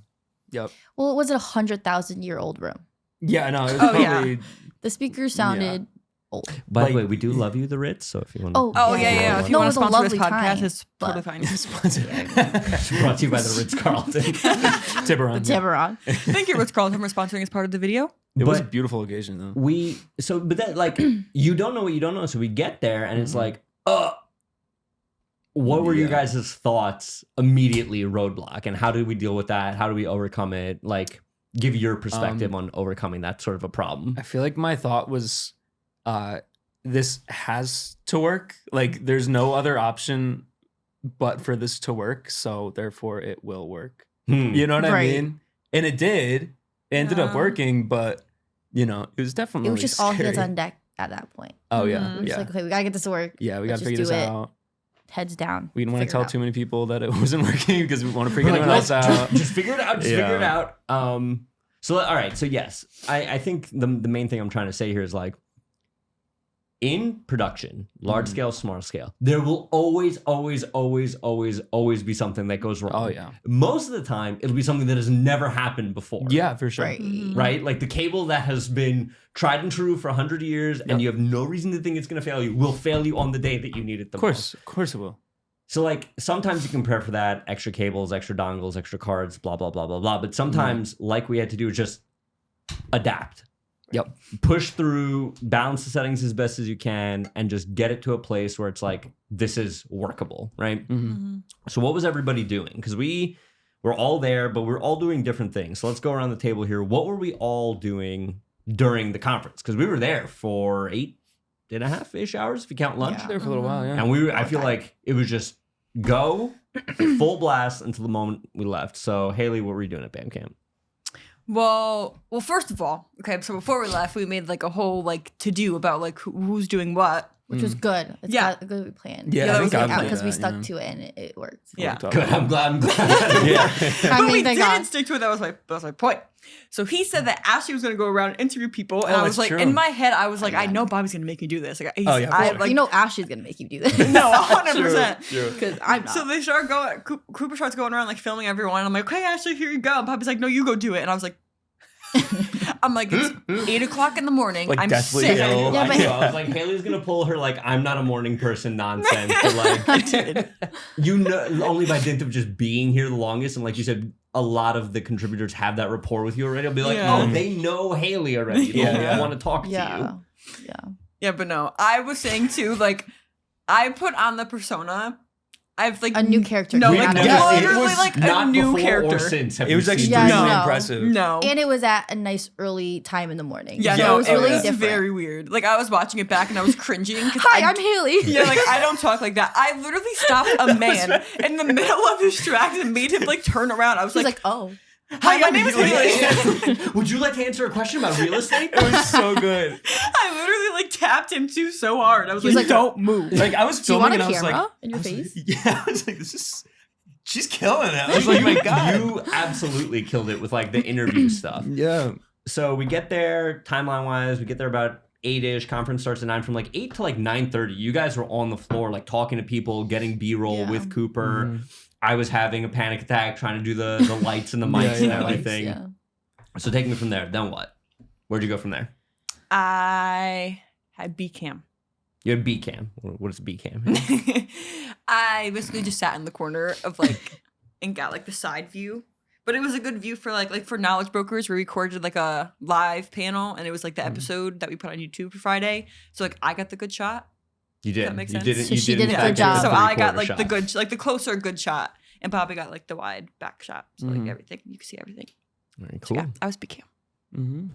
Speaker 2: yep.
Speaker 3: Well, it was a 100,000-year-old room.
Speaker 2: Yeah, no, it was
Speaker 4: Oh, yeah.
Speaker 2: probably
Speaker 3: The speakers sounded old.
Speaker 1: By
Speaker 2: Like-
Speaker 1: the way, we do love you, the Ritz. So if you want,
Speaker 3: Oh,
Speaker 4: Oh
Speaker 3: Yeah,
Speaker 4: yeah, yeah. If you
Speaker 3: No,
Speaker 4: want
Speaker 3: it
Speaker 4: to
Speaker 3: was a
Speaker 4: sponsor this
Speaker 3: lovely
Speaker 4: podcast,
Speaker 3: time,
Speaker 4: it's
Speaker 3: but-
Speaker 4: totally fine.
Speaker 2: sponsored.
Speaker 1: brought to you by the Ritz Carlton.
Speaker 2: Tiburon.
Speaker 3: The Tiburon.
Speaker 4: Thank you, Ritz Carlton, for sponsoring as part of the video.
Speaker 2: It was a
Speaker 1: But-
Speaker 2: beautiful occasion though.
Speaker 1: But that, like, you don't know what you don't know. So we get there, and it's
Speaker 2: Mhm.
Speaker 1: like, what were your
Speaker 2: Yeah.
Speaker 1: guys' thoughts immediately? Roadblock, and how did we deal with that? How do we overcome it? Like, give your perspective on overcoming that sort of a problem.
Speaker 2: I feel like my thought was, this has to work. Like, there's no other option but for this to work. So therefore, it will work. You know what I
Speaker 3: Right.
Speaker 2: mean? And it did. It ended up
Speaker 4: Yeah.
Speaker 2: working, but it was definitely
Speaker 3: It was just all hands
Speaker 2: scary.
Speaker 3: on deck at that point.
Speaker 2: Oh
Speaker 4: Mhm.
Speaker 2: yeah,
Speaker 3: We were just
Speaker 2: yeah,
Speaker 3: like, okay, we gotta get this to work.
Speaker 2: yeah. We got
Speaker 3: let's
Speaker 2: to
Speaker 3: just
Speaker 2: figure this
Speaker 3: do it.
Speaker 2: out.
Speaker 3: Heads down.
Speaker 2: We didn't want to
Speaker 3: Figure
Speaker 2: tell
Speaker 3: it out.
Speaker 2: too many people that it wasn't working because we want to freak
Speaker 1: We're like,
Speaker 2: anyone else
Speaker 1: let's
Speaker 2: out.
Speaker 1: just figure it out. Just figure it
Speaker 2: Yeah.
Speaker 1: out. So all right. So yes, I think the main thing I'm trying to say here is like, in production, large
Speaker 2: Mhm.
Speaker 1: scale, small scale, there will always be something that goes wrong.
Speaker 2: Oh yeah,
Speaker 1: Most of the time, it'll be something that has never happened before.
Speaker 2: yeah, for sure.
Speaker 3: Right.
Speaker 4: Mhm.
Speaker 1: Right? Like the cable that has been tried and true for 100 years,
Speaker 2: Yep.
Speaker 1: and you have no reason to think it's going to fail you, will fail you on the day that you need it the most.
Speaker 2: Of course it will.
Speaker 1: So like sometimes you can prepare for that, extra cables, extra dongles, extra cards, blah, blah, blah, blah, blah. But sometimes like we had to do is just adapt.
Speaker 2: Yep.
Speaker 1: Push through, balance the settings as best as you can, and just get it to a place where it's like, this is workable, right?
Speaker 2: Mhm.
Speaker 1: So what was everybody doing? Because we were all there, but we're all doing different things. So let's go around the table here. What were we all doing during the conference? Because we were there for 8.5-ish hours, if you count lunch.
Speaker 3: Yeah.
Speaker 2: There for a little while, yeah.
Speaker 1: And I feel like it was just go full blast until the moment we left. So Haley, what were you doing at BAM camp?
Speaker 4: Well, first of all, okay, so before we left, we made like a whole like to do about like who's doing what.
Speaker 3: Which was good. It's
Speaker 4: Yeah.
Speaker 3: got good plan.
Speaker 2: Yeah,
Speaker 4: I think
Speaker 3: because
Speaker 4: God
Speaker 3: we
Speaker 2: did that,
Speaker 3: stuck
Speaker 2: yeah.
Speaker 3: to it and it worked.
Speaker 4: Yeah.
Speaker 1: Good. I'm glad.
Speaker 2: Yeah.
Speaker 3: I
Speaker 4: But
Speaker 3: mean,
Speaker 4: we
Speaker 3: thank
Speaker 4: didn't
Speaker 3: God.
Speaker 4: stick to it. That was my point. So he said that Ashley was going to go around and interview people, and
Speaker 2: Oh,
Speaker 4: I was
Speaker 2: that's
Speaker 4: like,
Speaker 2: true.
Speaker 4: in my head, I was like,
Speaker 3: Yeah.
Speaker 4: I know Bobby's going to make me do this. Like,
Speaker 2: Oh, yeah, for
Speaker 4: I
Speaker 2: sure.
Speaker 4: like
Speaker 3: You know Ashley's gonna make you do this.
Speaker 4: no, 100%.
Speaker 3: Because I'm not.
Speaker 4: So they start going. Cooper starts going around like filming everyone. I'm like, okay, Ashley, here you go. And Bobby's like, no, you go do it. And I was like, I'm like, it's 8:00 in the the
Speaker 2: Like
Speaker 4: I'm
Speaker 2: deathly
Speaker 4: sick.
Speaker 2: ill.
Speaker 3: Yeah,
Speaker 1: I
Speaker 3: but-
Speaker 1: know. I was like, Haley's gonna pull her like I'm not a morning person nonsense. But like, you know, only by dint of just being here the longest, and like you said, a lot of the contributors have that rapport with you already. I'll be like,
Speaker 4: Yeah.
Speaker 1: oh, they know Haley already. They
Speaker 2: Yeah.
Speaker 1: want to talk to you.
Speaker 3: yeah.
Speaker 4: Yeah, but no, I was saying too, like, I put on the persona. I've like
Speaker 3: A new character.
Speaker 4: No,
Speaker 1: We've
Speaker 4: like
Speaker 1: never-
Speaker 3: Yeah.
Speaker 4: literally
Speaker 1: it was
Speaker 4: like a
Speaker 1: not
Speaker 4: new
Speaker 1: before
Speaker 4: character.
Speaker 1: or since. Have
Speaker 2: It was
Speaker 1: you seen
Speaker 2: extremely
Speaker 3: Yeah, no.
Speaker 2: impressive.
Speaker 4: No.
Speaker 3: And it was at a nice early time in the morning.
Speaker 4: Yeah,
Speaker 3: So
Speaker 4: no,
Speaker 3: it was really
Speaker 4: was
Speaker 3: different.
Speaker 4: very weird. Like I was watching it back and I was cringing. 'Cause
Speaker 3: Hi, I'm Haley.
Speaker 4: Yeah, like I don't talk like that. I literally stopped a man in the middle of his tracks and made him like turn around. I was
Speaker 3: He's
Speaker 4: like,
Speaker 3: like, oh.
Speaker 4: "Hi, my name is Haley."
Speaker 1: Would you like to answer a question about real estate?
Speaker 2: It was so good.
Speaker 4: I literally like tapped him too so hard. I was
Speaker 3: He was
Speaker 4: like,
Speaker 3: like,
Speaker 4: "Don't move."
Speaker 2: Like I was
Speaker 3: Do you want
Speaker 2: filming
Speaker 3: a
Speaker 2: and I was
Speaker 3: camera
Speaker 2: like,
Speaker 3: in your
Speaker 2: I was
Speaker 3: face?
Speaker 2: like- yeah, I was like, she's killing it. I was
Speaker 1: You-
Speaker 2: like, my God.
Speaker 1: You absolutely killed it with like the interview stuff.
Speaker 2: Yeah.
Speaker 1: So we get there timeline wise. We get there about 8-ish. Conference starts at 9. From like 8 to like 9:30. You guys were on the floor, like talking to people, getting B-roll
Speaker 3: Yeah.
Speaker 1: with Cooper. I was having a panic attack trying to do the lights and the mics and everything.
Speaker 3: Yeah.
Speaker 1: So take me from there. Then what? Where'd you go from there?
Speaker 4: I had B cam.
Speaker 1: You had B cam. What is B cam?
Speaker 4: I basically just sat in the corner of like and got like the side view. But it was a good view for like for knowledge brokers. We recorded like a live panel, and it was like the episode that we put on YouTube for Friday. So like I got the good shot.
Speaker 1: You did.
Speaker 4: That makes
Speaker 1: You
Speaker 4: sense.
Speaker 1: didn't.
Speaker 3: So
Speaker 1: You
Speaker 3: she
Speaker 1: didn't
Speaker 3: did a
Speaker 1: factor
Speaker 3: good job.
Speaker 1: the
Speaker 4: So I got
Speaker 1: three-quarter
Speaker 4: like
Speaker 1: shot.
Speaker 4: the good, like the closer good shot, and Bobby got like the wide back shot. So like everything, you can see everything.
Speaker 1: Very
Speaker 4: So,
Speaker 1: cool.
Speaker 4: yeah, I was B cam.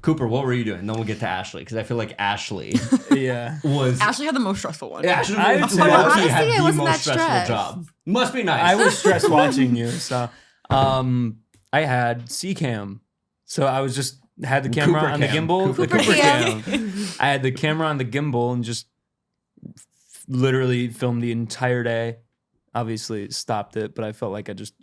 Speaker 1: Cooper, what were you doing? Then we'll get to Ashley because I feel like Ashley
Speaker 2: Yeah.
Speaker 1: was.
Speaker 4: Ashley had the most stressful one.
Speaker 1: Ashley
Speaker 2: I would
Speaker 1: was
Speaker 2: say-
Speaker 1: the one who
Speaker 3: Honestly,
Speaker 1: had
Speaker 3: I
Speaker 1: the
Speaker 3: wasn't
Speaker 1: most
Speaker 3: that
Speaker 1: stressful
Speaker 3: stressed.
Speaker 1: job. Must be nice.
Speaker 2: I was stressed watching you. So I had C cam. So I was just had the camera
Speaker 1: Cooper
Speaker 2: on
Speaker 1: cam.
Speaker 2: the gimbal.
Speaker 1: Cooper
Speaker 2: the Cooper
Speaker 3: cam.
Speaker 2: cam. I had the camera on the gimbal and just literally filmed the entire day. Obviously stopped it, but I felt like I just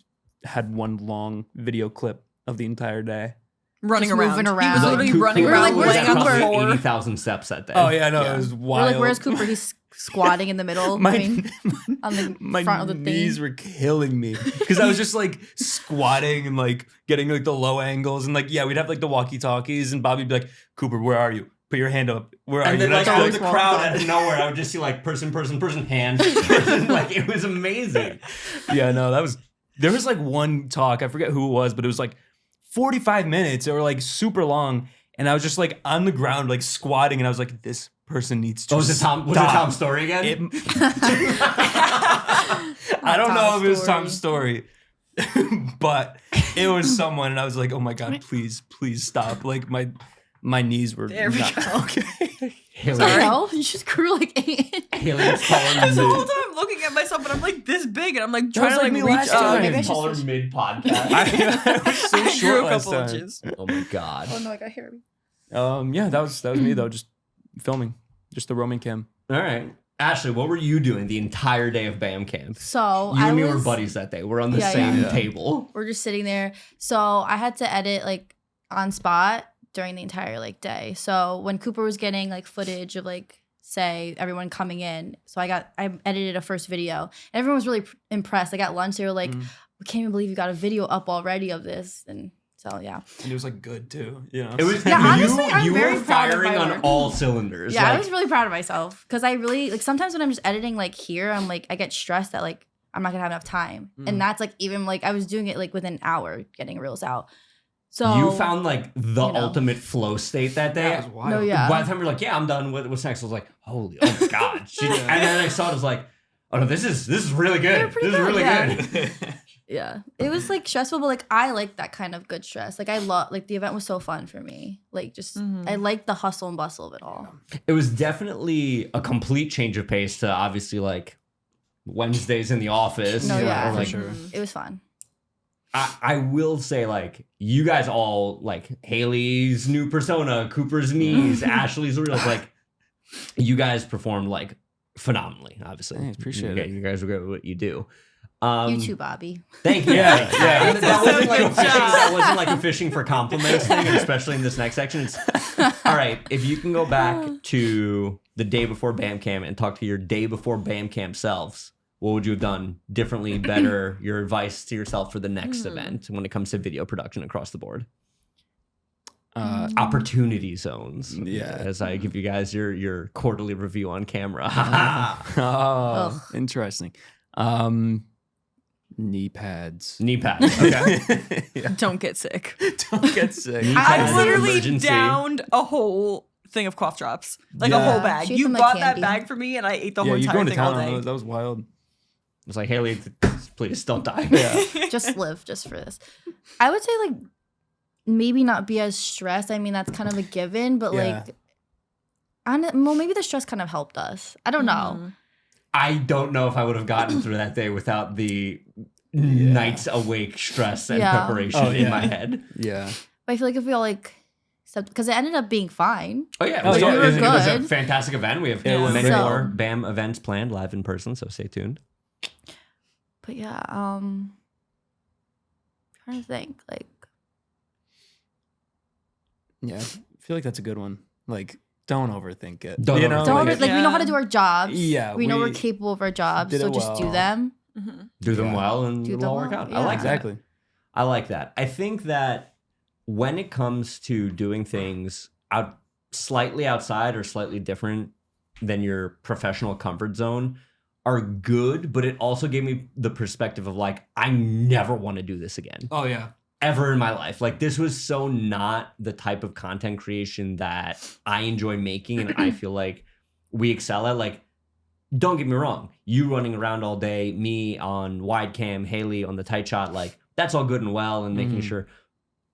Speaker 2: had one long video clip of the entire day.
Speaker 4: running
Speaker 3: Just
Speaker 4: around.
Speaker 3: moving
Speaker 4: He
Speaker 3: around.
Speaker 4: was
Speaker 3: Like,
Speaker 4: literally
Speaker 1: Cooper
Speaker 4: running
Speaker 3: we were
Speaker 4: around,
Speaker 3: like, where's
Speaker 4: laying on the
Speaker 3: Cooper?
Speaker 4: floor.
Speaker 1: 80,000 steps that day.
Speaker 2: Oh yeah, no,
Speaker 1: Yeah.
Speaker 2: it was
Speaker 3: We're
Speaker 2: wild.
Speaker 3: like, where's Cooper? He's squatting in the middle.
Speaker 2: my,
Speaker 3: I mean, on the
Speaker 2: my
Speaker 3: front of the
Speaker 2: knees
Speaker 3: thing.
Speaker 2: were killing me because I was just like squatting and like getting like the low angles and like we'd have like the walkie talkies and Bobby'd be like, Cooper, where are you? Put your hand up. Where are
Speaker 1: And
Speaker 2: you?
Speaker 1: then, like,
Speaker 2: I'd
Speaker 1: out
Speaker 2: be
Speaker 1: of the
Speaker 3: walk
Speaker 1: crowd,
Speaker 3: on.
Speaker 1: out of nowhere, I would just see, like, person, hand, person. Like, it was amazing.
Speaker 2: yeah, no, there was like one talk, I forget who it was, but it was like 45 minutes. They were like super long. And I was just like on the ground, like squatting. And I was like, this person needs to
Speaker 1: Was it
Speaker 2: stop.
Speaker 1: Tom's story again?
Speaker 2: I don't know if it was
Speaker 3: Tom's
Speaker 2: Tom's story, but it was someone. And I was like, oh my God, please stop. Like my knees were
Speaker 4: There we
Speaker 2: not
Speaker 4: go.
Speaker 2: okay.
Speaker 1: Haley,
Speaker 3: What the hell? You just grew like 8.
Speaker 1: Haley's taller
Speaker 4: This whole
Speaker 1: mid.
Speaker 4: time I'm looking at myself, and I'm like this big, and I'm like
Speaker 2: That
Speaker 4: trying
Speaker 2: was
Speaker 4: to
Speaker 2: like
Speaker 4: like
Speaker 2: me
Speaker 4: reach
Speaker 2: last
Speaker 4: up.
Speaker 2: time.
Speaker 3: Maybe I should
Speaker 1: Taller
Speaker 3: switch.
Speaker 1: mid podcast.
Speaker 2: I was so
Speaker 4: I grew
Speaker 2: short
Speaker 4: a
Speaker 2: last
Speaker 4: couple
Speaker 2: time.
Speaker 4: inches.
Speaker 1: Oh my god.
Speaker 3: no, I got hair.
Speaker 2: Yeah, that was me though, just filming, just the roaming cam.
Speaker 1: All right. Ashley, what were you doing the entire day of BAM camp?
Speaker 3: So
Speaker 1: You
Speaker 3: I
Speaker 1: and me
Speaker 3: was,
Speaker 1: were buddies that day. We're on the
Speaker 3: Yeah,
Speaker 1: same
Speaker 2: yeah.
Speaker 1: table.
Speaker 3: We're just sitting there. So I had to edit like on spot during the entire like day. So when Cooper was getting like footage of like say everyone coming in, so I edited a first video. And everyone was really impressed. Like at lunch, they were like, "We can't even believe you got a video up already of this." And so yeah,
Speaker 2: And it was like good too, you know.
Speaker 1: It was
Speaker 3: Yeah, honestly, I'm
Speaker 1: you
Speaker 3: very
Speaker 1: were
Speaker 3: proud of
Speaker 1: firing
Speaker 3: my
Speaker 1: on
Speaker 3: work.
Speaker 1: all cylinders.
Speaker 3: yeah, I
Speaker 1: Like,
Speaker 3: was really proud of myself because I really like sometimes when I'm just editing like here, I'm like I get stressed that like I'm not gonna have enough time, and that's like even like I was doing it like within an hour getting reels out. So
Speaker 1: you found like the
Speaker 3: you know.
Speaker 1: ultimate flow state that day.
Speaker 2: That was wild.
Speaker 3: No, yeah.
Speaker 1: By the time you're like, yeah, I'm done. What's next? I was like, holy, oh my god. And then I saw it. I was like, oh no, this is really
Speaker 3: They're
Speaker 1: good.
Speaker 3: pretty
Speaker 1: This is
Speaker 3: good,
Speaker 1: really
Speaker 3: yeah.
Speaker 1: good.
Speaker 3: yeah, it was like stressful, but like I like that kind of good stress. Like I love like the event was so fun for me. Like just I like the hustle and bustle of it all.
Speaker 1: It was definitely a complete change of pace to obviously like Wednesdays in the office.
Speaker 3: No, yeah,
Speaker 1: or, like,
Speaker 2: sure.
Speaker 3: It was fun.
Speaker 1: I will say, like, you guys all, like, Haley's new persona, Cooper's knees, Ashley's real, like, you guys performed, like, phenomenally, obviously.
Speaker 2: Thanks, appreciate it.
Speaker 1: You guys are good at what you do.
Speaker 3: You too, Bobby.
Speaker 1: Thank you.
Speaker 2: Yeah,
Speaker 1: yeah.
Speaker 2: yeah.
Speaker 1: That wasn't like a
Speaker 4: Good
Speaker 1: fishing,
Speaker 4: job.
Speaker 1: that wasn't like a fishing for compliments thing, and especially in this next section. It's, all right, if you can go back to the day before BAM Camp and talk to your day before BAM Camp selves, what would you have done differently, better, your advice to yourself for the next event when it comes to video production across the board? Opportunity zones.
Speaker 2: Yeah.
Speaker 1: As I give you guys your quarterly review on camera.
Speaker 2: Oh,
Speaker 3: Ugh.
Speaker 2: interesting. Knee pads.
Speaker 1: Knee pads. Okay.
Speaker 2: Yeah.
Speaker 4: Don't get sick.
Speaker 2: Don't get sick.
Speaker 1: Knee
Speaker 4: I
Speaker 1: pads,
Speaker 4: literally
Speaker 1: emergency.
Speaker 4: downed a whole thing of cough drops, like a
Speaker 2: Yeah.
Speaker 4: whole bag.
Speaker 3: Shoot
Speaker 4: You
Speaker 3: them like
Speaker 4: bought that
Speaker 3: candy.
Speaker 4: bag for me, and I ate the
Speaker 2: Yeah,
Speaker 4: whole
Speaker 2: you're
Speaker 4: entire
Speaker 2: going to
Speaker 4: thing all
Speaker 2: town on
Speaker 4: day.
Speaker 2: those. That was wild.
Speaker 1: It's like, Haley, please don't die.
Speaker 2: Yeah.
Speaker 3: Just live just for this. I would say like maybe not be as stressed. I mean that's kind of a given, but
Speaker 2: Yeah.
Speaker 3: like well maybe the stress kind of helped us. I don't know.
Speaker 4: Mhm.
Speaker 1: I don't know if I would have gotten through that day without the nights awake stress and
Speaker 3: Yeah.
Speaker 1: preparation
Speaker 2: Oh,
Speaker 1: in
Speaker 2: yeah.
Speaker 1: my head.
Speaker 2: Yeah.
Speaker 3: But I feel like if we all like because it ended up being fine.
Speaker 1: Oh yeah,
Speaker 2: Oh,
Speaker 1: it was,
Speaker 2: yeah,
Speaker 1: it was-
Speaker 3: we were
Speaker 1: it was a
Speaker 3: good.
Speaker 1: fantastic event. We have
Speaker 2: It was
Speaker 1: many
Speaker 3: great.
Speaker 1: more BAM events planned live in person, so stay tuned.
Speaker 3: But yeah, trying to think like
Speaker 2: Yeah, I feel like that's a good one. Like, don't overthink it.
Speaker 1: Don't
Speaker 2: you know?
Speaker 1: overthink
Speaker 3: Don't
Speaker 1: it.
Speaker 3: like we know how to
Speaker 4: Yeah.
Speaker 3: do our jobs.
Speaker 2: Yeah,
Speaker 3: we know we're
Speaker 2: we
Speaker 3: capable of our jobs,
Speaker 2: did
Speaker 3: so
Speaker 2: it
Speaker 3: just do
Speaker 2: well.
Speaker 3: them.
Speaker 1: Do them
Speaker 2: Yeah.
Speaker 1: well and
Speaker 3: Do
Speaker 1: it'll
Speaker 3: them
Speaker 1: all work
Speaker 3: well,
Speaker 1: out.
Speaker 3: yeah.
Speaker 1: I like that.
Speaker 2: Exactly.
Speaker 1: I like that. I think that when it comes to doing things slightly outside or slightly different than your professional comfort zone are good, but it also gave me the perspective of like, I never want to do this again.
Speaker 2: Oh yeah.
Speaker 1: Ever in my life. Like this was so not the type of content creation that I enjoy making and I feel like we excel at. Like, don't get me wrong, you running around all day, me on wide cam, Haley on the tight shot, like that's all good and well and making sure.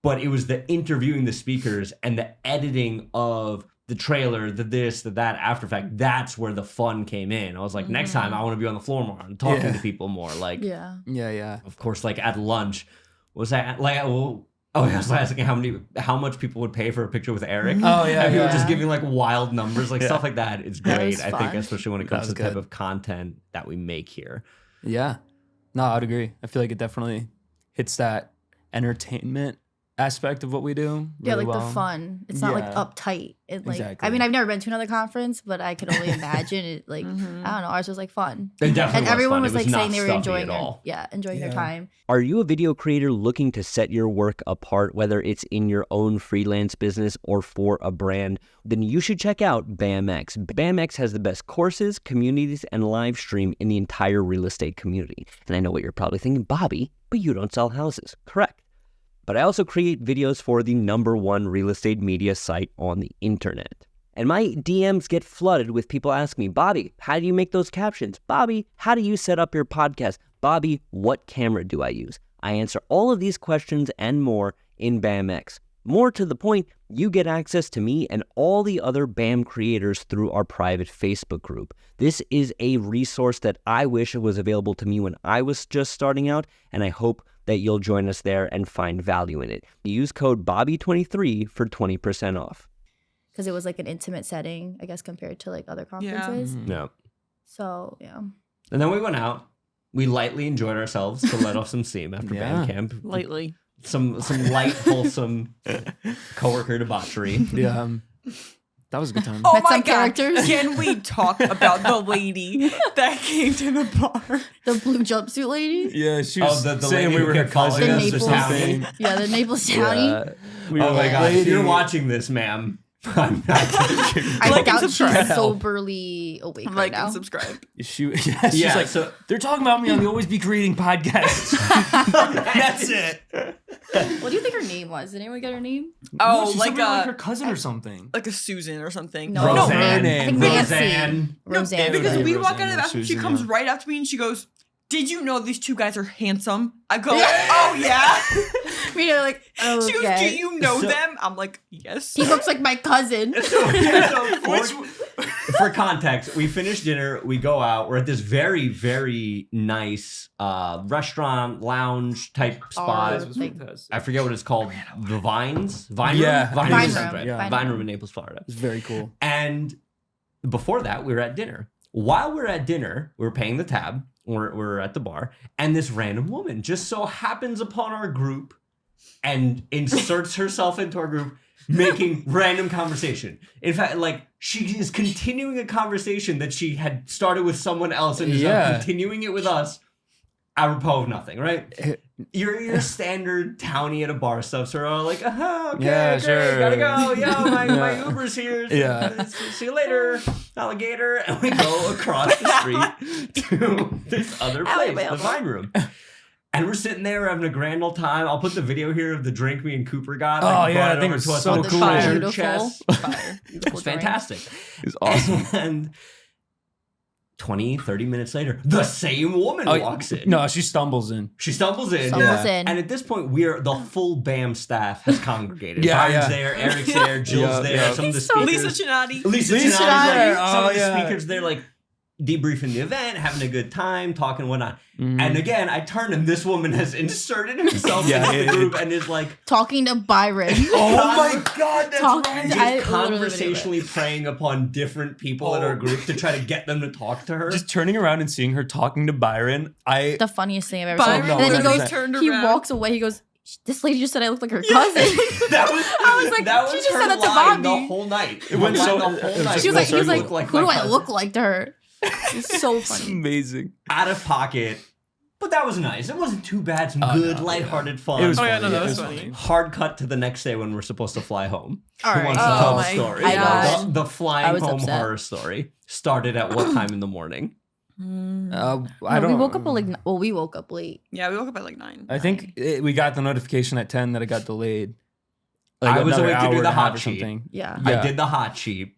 Speaker 1: But it was the interviewing the speakers and the editing of the trailer, the this, the that, after fact. That's where the fun came in. I was like, next time I want to be on the floor more and talking to people more. Like,
Speaker 3: Yeah.
Speaker 2: Yeah.
Speaker 1: of course, like at lunch, was that like, well, oh, I was asking how much people would pay for a picture with Eric.
Speaker 2: Oh yeah.
Speaker 1: And people
Speaker 3: yeah.
Speaker 1: just giving like wild numbers, like
Speaker 2: Yeah.
Speaker 1: stuff like that. It's
Speaker 3: That
Speaker 1: great.
Speaker 3: was
Speaker 1: I think,
Speaker 3: fun.
Speaker 1: especially when it
Speaker 2: That
Speaker 1: comes to
Speaker 2: was
Speaker 1: the type
Speaker 2: good.
Speaker 1: of content that we make here.
Speaker 2: Yeah. No, I'd agree. I feel like it definitely hits that entertainment aspect of what we do.
Speaker 3: Yeah,
Speaker 2: really
Speaker 3: like
Speaker 2: well.
Speaker 3: the fun. It's not like
Speaker 2: Yeah.
Speaker 3: uptight. It like
Speaker 2: Exactly.
Speaker 3: I mean, I've never been to another conference, but I could only imagine it. Like I don't know, ours was like fun,
Speaker 1: It definitely
Speaker 3: and everyone
Speaker 1: fun.
Speaker 3: was
Speaker 1: It
Speaker 3: like
Speaker 1: not
Speaker 3: saying they were
Speaker 1: stuffy
Speaker 3: enjoying
Speaker 1: at all.
Speaker 3: enjoying their
Speaker 2: Yeah.
Speaker 3: time.
Speaker 5: Are you a video creator looking to set your work apart, whether it's in your own freelance business or for a brand? Then you should check out BAMX. BAMX has the best courses, communities, and live stream in the entire real estate community. And I know what you're probably thinking, Bobby, but you don't sell houses. Correct. But I also create videos for the #1 real estate media site on the internet. And my DMs get flooded with people asking me, Bobby, how do you make those captions? Bobby, how do you set up your podcast? Bobby, what camera do I use? I answer all of these questions and more in BAMX. More to the point, you get access to me and all the other BAM creators through our private Facebook group. This is a resource that I wish was available to me when I was just starting out, and I hope that you'll join us there and find value in it. Use code Bobby23 for 20% off.
Speaker 3: Because it was like an intimate setting, I guess, compared to like other conferences.
Speaker 1: Yeah.
Speaker 3: So yeah,
Speaker 1: And then we went out. We lightly enjoyed ourselves to let off some steam after
Speaker 2: Yeah.
Speaker 1: band camp.
Speaker 4: Lately.
Speaker 1: Some light, wholesome coworker debauchery.
Speaker 2: Yeah. That was a good time.
Speaker 4: Oh
Speaker 3: Met
Speaker 4: my
Speaker 3: some
Speaker 4: God.
Speaker 3: characters.
Speaker 4: Can we talk about the lady that came to the bar?
Speaker 3: the blue jumpsuit lady.
Speaker 2: Yeah, she
Speaker 1: Oh,
Speaker 2: was
Speaker 1: the
Speaker 2: saying
Speaker 1: lady
Speaker 2: we
Speaker 1: who
Speaker 2: were her
Speaker 1: kept calling
Speaker 3: The
Speaker 2: cousins or
Speaker 3: Naples
Speaker 2: something.
Speaker 3: Yeah, the Naples County.
Speaker 2: Yeah. We
Speaker 1: Oh
Speaker 2: were
Speaker 1: my
Speaker 2: like,
Speaker 1: gosh, if
Speaker 2: "Lady."
Speaker 1: you're watching this, ma'am. I'm not
Speaker 3: I
Speaker 4: Like and
Speaker 3: doubt she's
Speaker 4: subscribe.
Speaker 3: soberly awake right
Speaker 4: Like
Speaker 3: now.
Speaker 4: and subscribe.
Speaker 2: She, yeah, she's
Speaker 1: Yeah,
Speaker 2: like,
Speaker 1: so
Speaker 2: they're talking about me on the Always Be Creating podcast. That's it.
Speaker 3: What do you think her name was? Did anyone get her name?
Speaker 4: Oh,
Speaker 2: No, she
Speaker 4: like
Speaker 2: said we were like
Speaker 4: a
Speaker 2: her cousin or something.
Speaker 4: like a Susan or something.
Speaker 3: No,
Speaker 1: Roseanne.
Speaker 2: her
Speaker 3: I think
Speaker 2: name.
Speaker 3: Nancy.
Speaker 1: Roseanne.
Speaker 4: No,
Speaker 3: Roseanne.
Speaker 4: because
Speaker 2: Yeah,
Speaker 4: we walk
Speaker 2: Roseanne
Speaker 4: out of
Speaker 2: or
Speaker 4: the bathroom, she
Speaker 2: Susan,
Speaker 4: comes
Speaker 2: yeah.
Speaker 4: right up to me and she goes, "Did you know these two guys are handsome?" I go, "Oh yeah."
Speaker 3: We know, like,
Speaker 4: She goes, "Do
Speaker 3: okay.
Speaker 4: you know
Speaker 1: So-
Speaker 4: them?" I'm like, "Yes."
Speaker 3: He looks like my cousin.
Speaker 1: For context, we finish dinner, we go out, we're at this very, very nice restaurant, lounge type spot.
Speaker 3: Bar. Like-
Speaker 1: I forget what it's called. The Vines? Vine
Speaker 2: Yeah.
Speaker 1: Room? Vine,
Speaker 2: Vine
Speaker 1: Room.
Speaker 3: Room.
Speaker 1: sounds right.
Speaker 2: Yeah.
Speaker 1: Vine Room in Naples, Florida.
Speaker 2: It's very cool.
Speaker 1: And before that, we were at dinner. While we're at dinner, we're paying the tab. We're at the bar, and this random woman just so happens upon our group and inserts herself into our group, making random conversation. In fact, like she is continuing a conversation that she had started with someone else and is now
Speaker 2: Yeah.
Speaker 1: continuing it with us. Apropos of nothing, right? Your standard townie at a bar stuff, so we're all like, okay,
Speaker 2: Yeah,
Speaker 1: great,
Speaker 2: sure.
Speaker 1: gotta go. Yo, my
Speaker 2: Yeah.
Speaker 1: Uber's here.
Speaker 2: Yeah.
Speaker 1: See you later, alligator. And we go across the street to this other place, the Vine Room. And we're sitting there, we're having a grand old time. I'll put the video here of the drink me and Cooper got.
Speaker 2: Oh,
Speaker 1: Like,
Speaker 2: yeah,
Speaker 1: brought
Speaker 2: I
Speaker 1: it
Speaker 2: think
Speaker 1: over
Speaker 2: it's
Speaker 1: to us
Speaker 2: so
Speaker 1: on the
Speaker 2: cool.
Speaker 1: fire
Speaker 3: Beautiful.
Speaker 1: chest.
Speaker 3: Fire.
Speaker 1: It's fantastic.
Speaker 2: It's awesome.
Speaker 1: And 20, 30 minutes later, the same woman walks in.
Speaker 2: No, she stumbles in.
Speaker 1: She stumbles in.
Speaker 3: Stumbles
Speaker 2: Yeah.
Speaker 3: in.
Speaker 1: And at this point, the full BAM staff has congregated.
Speaker 2: Yeah,
Speaker 1: Brian's
Speaker 2: yeah.
Speaker 1: there, Eric's there, Jill's
Speaker 2: Yeah,
Speaker 1: there,
Speaker 2: yeah.
Speaker 1: some of the
Speaker 4: So
Speaker 1: speakers.
Speaker 4: Lisa Chinati.
Speaker 1: Lisa
Speaker 2: Lisa
Speaker 1: Chinati's
Speaker 2: Chinati.
Speaker 1: like, some
Speaker 2: Oh,
Speaker 1: of the
Speaker 2: yeah.
Speaker 1: speakers, they're like debriefing the event, having a good time, talking and whatnot.
Speaker 2: Mhm.
Speaker 1: And again, I turn and this woman has inserted herself
Speaker 2: Yeah,
Speaker 1: into the
Speaker 2: it-
Speaker 1: group and is like,
Speaker 3: Talking to Byron.
Speaker 2: Oh my God, that's
Speaker 3: Talk-
Speaker 2: right.
Speaker 1: just
Speaker 3: I literally
Speaker 1: conversationally preying upon different people in our group to try to get them to talk to her.
Speaker 2: Just turning around and seeing her talking to Byron,
Speaker 3: The funniest thing I've ever
Speaker 4: Byron
Speaker 3: seen. And then he
Speaker 2: literally
Speaker 3: goes,
Speaker 4: turned
Speaker 3: he
Speaker 4: around.
Speaker 3: walks away. He goes, this lady just said I looked like her cousin.
Speaker 1: I
Speaker 3: was like,
Speaker 1: that
Speaker 3: she
Speaker 1: was
Speaker 3: just
Speaker 1: her
Speaker 3: said that to
Speaker 1: line
Speaker 3: Bobby.
Speaker 1: the whole night.
Speaker 2: It went so-
Speaker 1: the
Speaker 2: it
Speaker 1: whole
Speaker 2: was
Speaker 1: night.
Speaker 3: She was like, he was
Speaker 1: You
Speaker 3: like,
Speaker 1: look like
Speaker 3: who do
Speaker 1: my
Speaker 3: I
Speaker 1: cousin.
Speaker 3: look like to her? It's so
Speaker 2: It's
Speaker 3: funny.
Speaker 2: amazing.
Speaker 1: Out of pocket, but that was nice. It wasn't too bad. Some
Speaker 2: Oh,
Speaker 1: good,
Speaker 2: no,
Speaker 1: lighthearted fun.
Speaker 2: It was
Speaker 4: Oh, yeah,
Speaker 2: funny.
Speaker 4: no, that
Speaker 2: It
Speaker 4: was funny.
Speaker 1: Hard cut to the next day when we're supposed to fly home.
Speaker 3: All
Speaker 1: Who
Speaker 3: right.
Speaker 1: wants to
Speaker 4: Oh
Speaker 1: tell the
Speaker 4: my
Speaker 1: story?
Speaker 3: gosh.
Speaker 1: The
Speaker 3: I
Speaker 1: flying
Speaker 3: was
Speaker 1: home
Speaker 3: upset.
Speaker 1: horror story started at what time in the morning?
Speaker 2: I
Speaker 3: No,
Speaker 2: don't.
Speaker 3: we woke up at like, well, we woke up late.
Speaker 4: Yeah, we woke up at like 9.
Speaker 2: I think we got the notification at 10 that it got delayed.
Speaker 1: I was
Speaker 2: another
Speaker 1: awake to do
Speaker 2: hour
Speaker 1: the
Speaker 2: and a half
Speaker 1: hot
Speaker 2: or
Speaker 1: sheet.
Speaker 2: something.
Speaker 3: Yeah.
Speaker 2: Yeah.
Speaker 1: I did the hot sheet,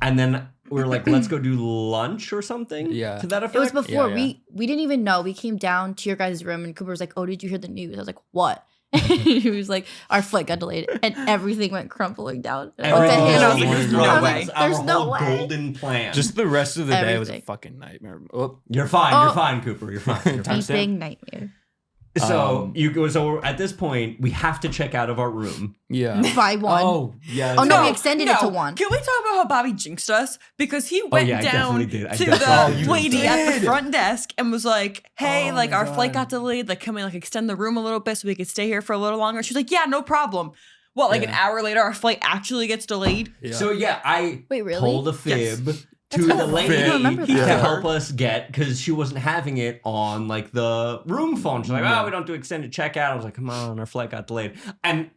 Speaker 1: and then we were like, "Let's go do lunch or something."
Speaker 2: Yeah.
Speaker 1: to that effect.
Speaker 3: It was before
Speaker 2: Yeah, yeah.
Speaker 3: we didn't even know. We came down to your guys' room and Cooper was like, "Oh, did you hear the news?" I was like, "What?" He was like, "Our flight got delayed and everything went crumbling down."
Speaker 1: Everything
Speaker 3: Okay,
Speaker 4: and I
Speaker 1: was
Speaker 4: was like,
Speaker 1: going
Speaker 4: there's no
Speaker 1: wrong.
Speaker 4: way.
Speaker 1: Our
Speaker 3: There's no
Speaker 1: whole
Speaker 3: way.
Speaker 1: golden plan.
Speaker 2: Just the rest of the day was a
Speaker 3: Everything.
Speaker 2: fucking nightmare. Oh,
Speaker 1: you're fine.
Speaker 3: Oh.
Speaker 1: You're fine, Cooper. You're fine. You're fine.
Speaker 2: Timestamp.
Speaker 3: Beeping nightmare.
Speaker 1: So at this point, we have to check out of our room.
Speaker 2: yeah.
Speaker 3: By one.
Speaker 2: Oh, yeah.
Speaker 3: Oh, no,
Speaker 2: that's
Speaker 3: we
Speaker 2: right.
Speaker 3: extended it to one.
Speaker 4: Can we talk about how Bobby jinxed us? Because he went
Speaker 1: yeah, I
Speaker 4: down
Speaker 1: definitely did. I
Speaker 4: to
Speaker 1: definitely
Speaker 4: the
Speaker 1: did.
Speaker 4: lady at the
Speaker 2: did.
Speaker 4: front desk and was like, "Hey,
Speaker 2: Oh
Speaker 4: like
Speaker 2: my
Speaker 4: our flight
Speaker 2: God.
Speaker 4: got delayed. Like, can we like extend the room a little bit so we could stay here for a little longer?" She's like, "Yeah, no problem." What, like an
Speaker 2: Yeah.
Speaker 4: hour later, our flight actually gets delayed?
Speaker 2: Yeah.
Speaker 1: So I
Speaker 3: Wait, really?
Speaker 1: pulled a
Speaker 4: Yes.
Speaker 1: fib to the lady
Speaker 2: I don't
Speaker 3: remember
Speaker 1: to
Speaker 3: that.
Speaker 1: help us get because she wasn't having it on like the room phone. She's like, "Oh, we don't do extended checkout." I was like, "Come on, our flight got delayed." And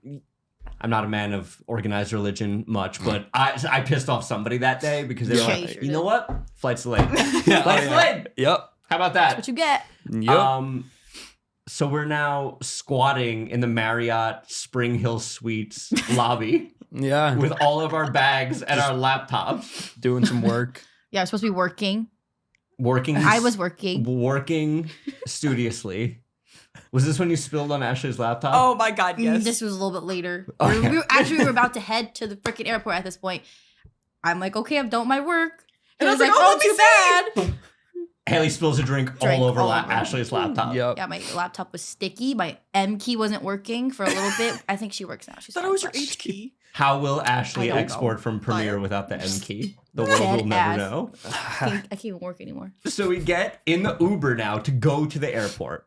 Speaker 1: I'm not a man of organized religion much, but I pissed off somebody that day because they were
Speaker 3: Yeah,
Speaker 1: like,
Speaker 3: you sure
Speaker 1: "You know
Speaker 3: did.
Speaker 1: what? Flight's delayed.
Speaker 2: Yeah,
Speaker 1: Flight's
Speaker 2: yeah.
Speaker 1: delayed.
Speaker 2: Yep.
Speaker 1: How about that?"
Speaker 3: What you get?
Speaker 2: Yep.
Speaker 1: So we're now squatting in the Marriott Spring Hill Suites lobby
Speaker 2: Yeah.
Speaker 1: with all of our bags and our laptops,
Speaker 2: Doing some work.
Speaker 3: Yeah, I was supposed to be working.
Speaker 1: working.
Speaker 3: I was working.
Speaker 1: working studiously. Was this when you spilled on Ashley's laptop?
Speaker 4: Oh my God, yes.
Speaker 3: This was a little bit later.
Speaker 1: Okay.
Speaker 3: We were about to head to the freaking airport at this point. I'm like, okay, I've done my work.
Speaker 4: And I was
Speaker 3: It
Speaker 4: like, "Oh, let me
Speaker 3: too bad.
Speaker 1: Haley spills a drink
Speaker 3: Drink
Speaker 1: all over
Speaker 3: all over.
Speaker 1: Ashley's laptop.
Speaker 2: Yep.
Speaker 3: Yeah, my laptop was sticky. My M key wasn't working for a little bit. I think she works now.
Speaker 4: I
Speaker 3: She's
Speaker 4: thought
Speaker 3: fine,
Speaker 4: it was your
Speaker 3: but-
Speaker 4: H key.
Speaker 1: How will Ashley
Speaker 3: I don't
Speaker 1: export
Speaker 3: know.
Speaker 1: from Premiere
Speaker 4: Fire.
Speaker 1: without the M key? The world
Speaker 3: Dead
Speaker 1: will never
Speaker 3: ass.
Speaker 1: know.
Speaker 3: I can't even work anymore.
Speaker 1: So we get in the Uber now to go to the airport.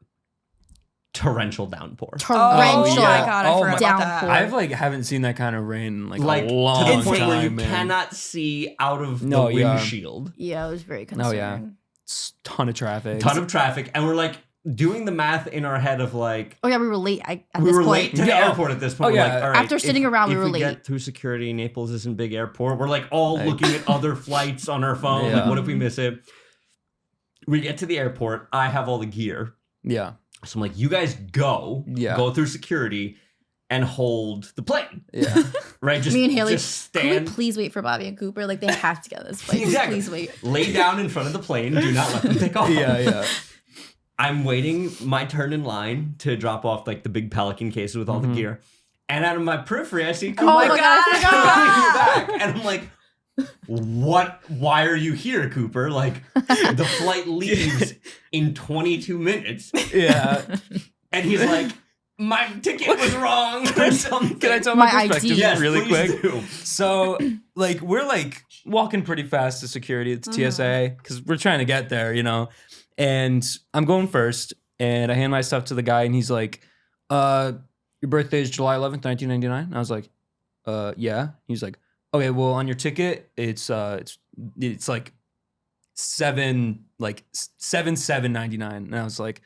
Speaker 1: Torrential downpour.
Speaker 3: Torrential.
Speaker 4: Oh my God, I
Speaker 2: Oh
Speaker 4: forgot
Speaker 2: my-
Speaker 4: about
Speaker 3: Downpour.
Speaker 4: that.
Speaker 2: I've like haven't seen that kind of rain in like
Speaker 1: Like
Speaker 2: a
Speaker 1: to
Speaker 2: long
Speaker 1: the point
Speaker 2: time,
Speaker 1: where you
Speaker 2: man.
Speaker 1: cannot see out of
Speaker 2: No,
Speaker 1: the
Speaker 2: yeah.
Speaker 1: windshield.
Speaker 3: Yeah, it was very
Speaker 2: Oh,
Speaker 3: concerning.
Speaker 2: yeah. It's a ton of traffic.
Speaker 1: Ton of traffic, and we're like doing the math in our head of like
Speaker 3: Oh yeah, we were late. At
Speaker 1: we
Speaker 3: this
Speaker 1: were
Speaker 3: point.
Speaker 1: late to the
Speaker 2: Yeah.
Speaker 1: airport at this point.
Speaker 2: Oh,
Speaker 1: We're
Speaker 2: yeah.
Speaker 1: like, all right,
Speaker 3: After sitting around, we
Speaker 1: if
Speaker 3: were
Speaker 1: we get
Speaker 3: late.
Speaker 1: through security. Naples isn't a big airport. We're like all
Speaker 2: Like-
Speaker 1: looking at other flights on our phone. Like,
Speaker 2: Yeah.
Speaker 1: what if we miss it? We get to the airport. I have all the gear.
Speaker 2: Yeah.
Speaker 1: So I'm like, you guys go through security and hold the plane.
Speaker 2: Yeah.
Speaker 1: Right? Just
Speaker 3: Me and Haley,
Speaker 1: just
Speaker 3: can we
Speaker 1: stand,
Speaker 3: please wait for Bobby and Cooper? Like they have to get this flight.
Speaker 1: Exactly.
Speaker 3: Please wait.
Speaker 1: lay down in front of the plane. Do not let them take off.
Speaker 2: yeah.
Speaker 1: I'm waiting my turn in line to drop off like the big Pelican cases with all the gear. And out of my periphery, I see,
Speaker 3: Oh my God, I
Speaker 1: back. And I'm like, what? Why are you here, Cooper? Like, the flight leaves in 22 minutes.
Speaker 2: Yeah.
Speaker 1: And he's like, my ticket was wrong or something.
Speaker 2: Can I tell my,
Speaker 3: My
Speaker 2: perspective
Speaker 3: ID.
Speaker 1: Yes,
Speaker 2: really
Speaker 1: please
Speaker 2: quick?
Speaker 1: do.
Speaker 2: So, like, we're like walking pretty fast to security. It's TSA because we're trying to get there, you know. And I'm going first, and I hand my stuff to the guy, and he's like, "Your birthday is July 11th, 1999." And I was like, "Yeah." He's like, "Okay, well, on your ticket, it's like 7/7/99." And I was like,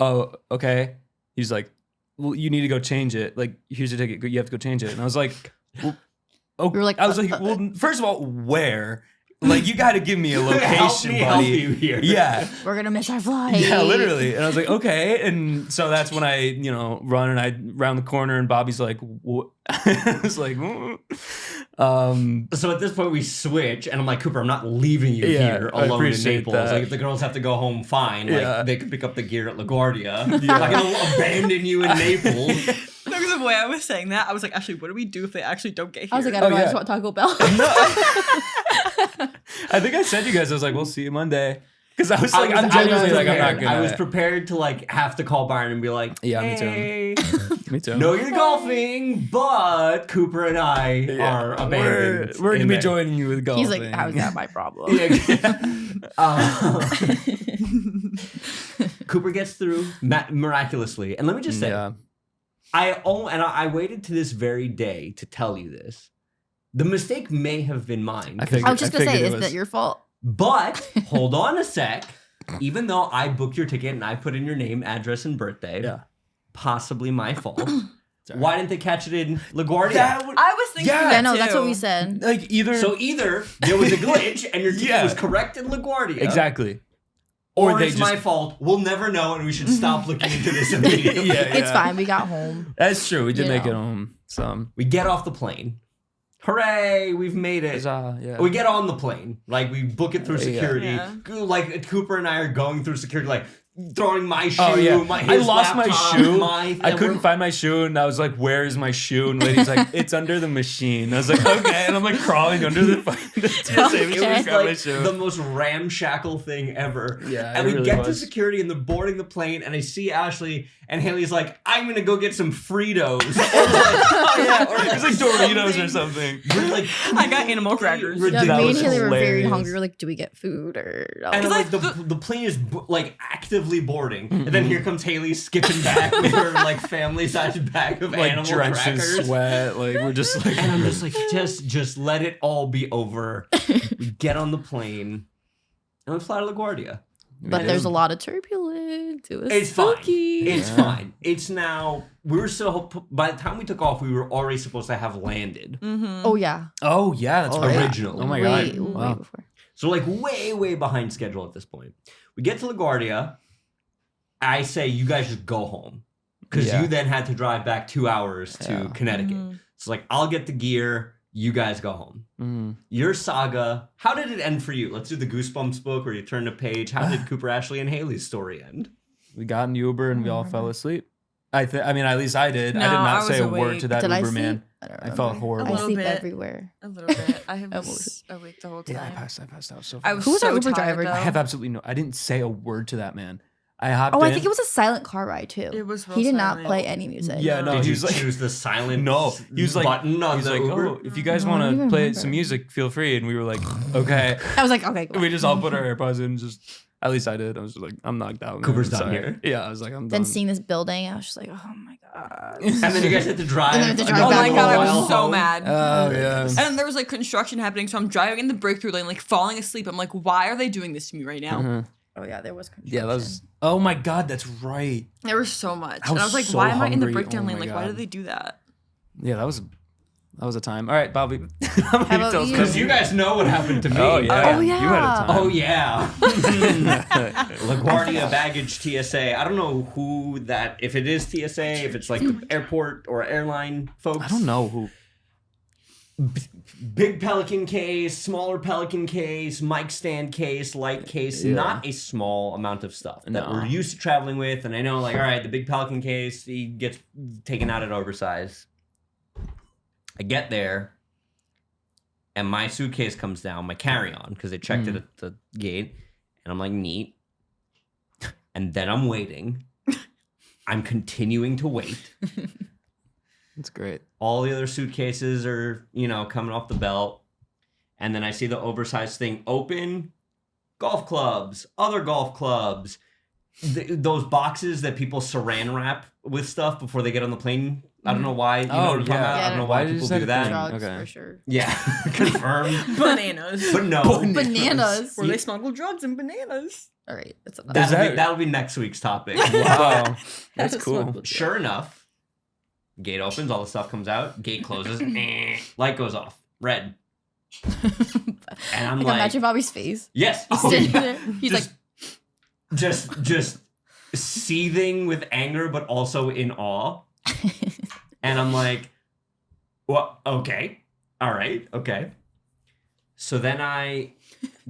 Speaker 2: "Oh, okay." He's like, "Well, you need to go change it. Like, here's your ticket. You have to go change it." And I was like, "Well, oh."
Speaker 3: We were like,
Speaker 2: I was like, "Well, first of all, where? Like, you got to give me a
Speaker 1: Help
Speaker 2: location,
Speaker 1: me
Speaker 2: buddy."
Speaker 1: help you here.
Speaker 2: Yeah,
Speaker 3: We're gonna miss our flight.
Speaker 2: yeah, literally. And I was like, "Okay." And so that's when I, run and I round the corner, and Bobby's like, "What?" I was like,
Speaker 1: So at this point we switch, and I'm like, Cooper, I'm not leaving you
Speaker 2: Yeah,
Speaker 1: here
Speaker 2: I
Speaker 1: alone in
Speaker 2: appreciate
Speaker 1: Naples.
Speaker 2: that.
Speaker 1: Like, if the girls have to go home, fine.
Speaker 2: Yeah.
Speaker 1: Like, they could pick up the gear at LaGuardia. I'm not gonna abandon you in Naples.
Speaker 4: Because of the way I was saying that, I was like, actually, what do we do if they actually don't get here?
Speaker 3: I was like, I don't know. I
Speaker 2: yeah.
Speaker 3: just want Taco Bell.
Speaker 2: I think I said to you guys, I was like, "We'll see you Monday," because I was like,
Speaker 1: I
Speaker 2: I'm
Speaker 1: was
Speaker 2: genuinely like, I'm not
Speaker 1: prepared.
Speaker 2: gonna.
Speaker 1: I was prepared to like have to call Byron and be like,
Speaker 2: Yeah, me too.
Speaker 1: hey,
Speaker 2: Me too.
Speaker 1: no, you're golfing, but Cooper and I are abandoned.
Speaker 2: We're gonna
Speaker 1: in
Speaker 2: be
Speaker 1: there."
Speaker 2: joining you with golfing.
Speaker 3: He's like, how's that my problem?
Speaker 1: Cooper gets through miraculously, and let me just say,
Speaker 2: Yeah.
Speaker 1: I waited to this very day to tell you this. The mistake may have been mine.
Speaker 3: I was just gonna say,
Speaker 2: figured it
Speaker 3: isn't
Speaker 2: was-
Speaker 3: it your fault?
Speaker 1: But hold on a sec. Even though I booked your ticket and I put in your name, address, and birthday,
Speaker 2: Yeah.
Speaker 1: possibly my fault.
Speaker 2: Sorry.
Speaker 1: Why didn't they catch it in LaGuardia?
Speaker 2: That would,
Speaker 4: I was thinking
Speaker 2: Yeah.
Speaker 4: that
Speaker 3: Yeah, no,
Speaker 4: too.
Speaker 3: that's what we said.
Speaker 2: like either
Speaker 1: So either there was a glitch and your ticket
Speaker 2: Yeah.
Speaker 1: was correct in LaGuardia,
Speaker 2: exactly,
Speaker 1: or
Speaker 2: they
Speaker 1: it's
Speaker 2: just
Speaker 1: my fault. We'll never know, and we should stop looking into this immediately.
Speaker 3: It's fine. We got home.
Speaker 2: That's true. We did
Speaker 3: You
Speaker 2: make it
Speaker 3: know.
Speaker 2: home. So
Speaker 1: We get off the plane. Hooray! We've made it.
Speaker 2: huzzah, yeah.
Speaker 1: We get on the plane, like we book it through
Speaker 2: Yeah.
Speaker 1: security.
Speaker 4: Yeah.
Speaker 1: Like Cooper and I are going through security, like throwing my shoe.
Speaker 2: Oh yeah,
Speaker 1: my,
Speaker 2: I
Speaker 1: his
Speaker 2: lost my
Speaker 1: laptop,
Speaker 2: shoe.
Speaker 1: my
Speaker 2: I
Speaker 1: and
Speaker 2: couldn't
Speaker 1: we're-
Speaker 2: find my shoe, and I was like, "Where is my shoe?" And the lady's like, "It's under the machine." I was like, "Okay," and I'm like crawling under the fucking TSA machine
Speaker 1: It
Speaker 2: to
Speaker 1: was
Speaker 2: grab my
Speaker 1: like
Speaker 2: shoe.
Speaker 1: the most ramshackle thing ever.
Speaker 2: Yeah,
Speaker 1: and
Speaker 2: it
Speaker 1: we
Speaker 2: really
Speaker 1: get to
Speaker 2: was.
Speaker 1: security and they're boarding the plane, and I see Ashley and Haley's like, "I'm gonna go get some Fritos." Or like, oh yeah, or
Speaker 2: It was like Doritos or something.
Speaker 1: We're like,
Speaker 4: I got animal crackers.
Speaker 3: Yeah,
Speaker 2: That
Speaker 3: me
Speaker 2: was
Speaker 3: and Haley were very
Speaker 2: hilarious.
Speaker 3: hungry. We're like, do we get food or? No?
Speaker 1: And I'm like,
Speaker 4: Because
Speaker 1: the plane is like actively boarding, and then here comes Haley skipping back with her like family-sized bag of
Speaker 2: Like
Speaker 1: animal
Speaker 2: drenched in
Speaker 1: crackers.
Speaker 2: sweat. Like we're just like,
Speaker 1: And I'm just like, just let it all be over. We get on the plane, and we fly to LaGuardia.
Speaker 3: But there's a lot of turbulence. It was
Speaker 1: It's fine.
Speaker 3: spooky.
Speaker 1: It's
Speaker 2: Yeah.
Speaker 1: fine. It's now. We were so. By the time we took off, we were already supposed to have landed.
Speaker 4: Mm-hmm.
Speaker 3: Oh yeah.
Speaker 2: Oh yeah, that's
Speaker 3: Oh,
Speaker 2: right.
Speaker 3: yeah.
Speaker 1: Original.
Speaker 2: Oh my
Speaker 3: way,
Speaker 2: god.
Speaker 3: way
Speaker 2: Wow.
Speaker 3: before.
Speaker 1: So like way behind schedule at this point. We get to LaGuardia. I say you guys just go home because
Speaker 2: Yeah.
Speaker 1: you then had to drive back 2 hours to
Speaker 2: Yeah.
Speaker 1: Connecticut.
Speaker 4: Mhm.
Speaker 1: So like I'll get the gear. You guys go home.
Speaker 2: Mm.
Speaker 1: Your saga. How did it end for you? Let's do the Goosebumps book where you turn the page. How did Cooper, Ashley, and Haley's story end?
Speaker 2: We got in the Uber and we all fell asleep. I mean, at least I did. I
Speaker 4: No,
Speaker 2: did
Speaker 4: I
Speaker 2: not
Speaker 4: was
Speaker 2: say a word
Speaker 4: awake.
Speaker 2: to that
Speaker 3: Did I
Speaker 2: Uber
Speaker 3: sleep?
Speaker 2: man.
Speaker 3: I don't
Speaker 2: I felt
Speaker 3: remember.
Speaker 2: horrible.
Speaker 4: A
Speaker 3: I
Speaker 4: little
Speaker 3: sleep
Speaker 4: bit.
Speaker 3: everywhere.
Speaker 4: A little bit. I
Speaker 3: was-
Speaker 4: was awake the whole time.
Speaker 2: Yeah, I passed out so
Speaker 4: I
Speaker 2: fast.
Speaker 4: was
Speaker 3: Who was
Speaker 4: so
Speaker 3: our Uber
Speaker 4: tired,
Speaker 3: driver?
Speaker 4: though.
Speaker 2: I have absolutely no. I didn't say a word to that man. I hopped
Speaker 3: Oh,
Speaker 2: in.
Speaker 3: I think it was a silent car ride too.
Speaker 4: It was real
Speaker 3: He did not
Speaker 4: silent.
Speaker 3: play any music.
Speaker 2: Yeah, no.
Speaker 1: Did
Speaker 2: he
Speaker 1: you
Speaker 2: was like,
Speaker 1: choose the silent
Speaker 2: No, he was like-
Speaker 1: button on
Speaker 2: he's
Speaker 1: the
Speaker 2: like,
Speaker 1: Uber?
Speaker 2: oh, if you guys
Speaker 3: No, I don't
Speaker 2: want to
Speaker 3: even
Speaker 2: play
Speaker 3: remember.
Speaker 2: some music, feel free. And we were like, okay.
Speaker 3: I was like, okay, cool.
Speaker 2: We just all put our AirPods in. And just at least I did. I was just like, I'm knocked out. man.
Speaker 1: Cooper's
Speaker 2: I'm
Speaker 1: done
Speaker 2: sorry.
Speaker 1: here.
Speaker 2: Yeah, I was like, I'm
Speaker 3: Then
Speaker 2: done.
Speaker 3: seeing this building, I was just like, oh my god.
Speaker 1: And then you guys had to drive.
Speaker 3: And then we had to drive
Speaker 4: Oh
Speaker 3: back
Speaker 4: my god, I
Speaker 3: home.
Speaker 4: was so mad.
Speaker 2: Oh yeah.
Speaker 4: And there was like construction happening, so I'm driving in the breakthrough lane, like falling asleep. I'm like, why are they doing this to me right now?
Speaker 2: Mhm.
Speaker 3: Oh yeah, there was construction.
Speaker 2: Yeah, that was. Oh my god, that's right.
Speaker 4: There was so much.
Speaker 2: I
Speaker 4: and I
Speaker 2: was
Speaker 4: was like,
Speaker 2: so
Speaker 4: why am I in the
Speaker 2: hungry.
Speaker 4: breakdown
Speaker 2: Oh
Speaker 4: lane?
Speaker 2: my
Speaker 4: Like, why
Speaker 2: God.
Speaker 4: did they do that?
Speaker 2: Yeah, that was a time. All right, Bobby. How
Speaker 3: about you?
Speaker 1: Because you guys know what happened to me.
Speaker 2: Oh yeah.
Speaker 3: Oh,
Speaker 2: You had a
Speaker 3: yeah.
Speaker 2: time.
Speaker 1: Oh yeah. LaGuardia baggage TSA. I don't know who that. If it is TSA, if it's like the airport or airline folks.
Speaker 2: I don't know who.
Speaker 1: Big Pelican case, smaller Pelican case, mic stand case, light case.
Speaker 2: Yeah.
Speaker 1: Not a small amount of stuff that
Speaker 2: No.
Speaker 1: we're used to traveling with. And I know, like, all right, the big Pelican case, he gets taken out at oversize. I get there, and my suitcase comes down, my carry-on, because they checked it at the gate, and I'm like, neat. And then I'm waiting. I'm continuing to wait.
Speaker 2: That's great.
Speaker 1: All the other suitcases are, coming off the belt. And then I see the oversized thing open. Golf clubs, other golf clubs. Those boxes that people saran wrap with stuff before they get on the plane. I don't know why. You know what I'm talking about? I don't know why
Speaker 2: Why
Speaker 1: people
Speaker 2: is that
Speaker 1: do
Speaker 2: a
Speaker 1: that.
Speaker 2: thing?
Speaker 3: Drugs
Speaker 2: Okay.
Speaker 3: for sure.
Speaker 1: Yeah, confirmed.
Speaker 4: Bananas.
Speaker 1: But no.
Speaker 3: Bananas.
Speaker 4: Where they smuggle drugs and bananas.
Speaker 3: All right, that's enough.
Speaker 1: That'll be next week's topic.
Speaker 2: Wow, that's
Speaker 3: That's
Speaker 2: cool.
Speaker 3: smuggled.
Speaker 1: Sure enough, gate opens, all the stuff comes out, gate closes, light goes off, red. And I'm
Speaker 3: I can
Speaker 1: like,
Speaker 3: imagine Bobby's face.
Speaker 1: yes.
Speaker 3: He's
Speaker 1: Oh,
Speaker 3: sitting
Speaker 1: yeah.
Speaker 3: there. He's like,
Speaker 1: just seething with anger, but also in awe. And I'm like, well, okay. All right. Okay. So then I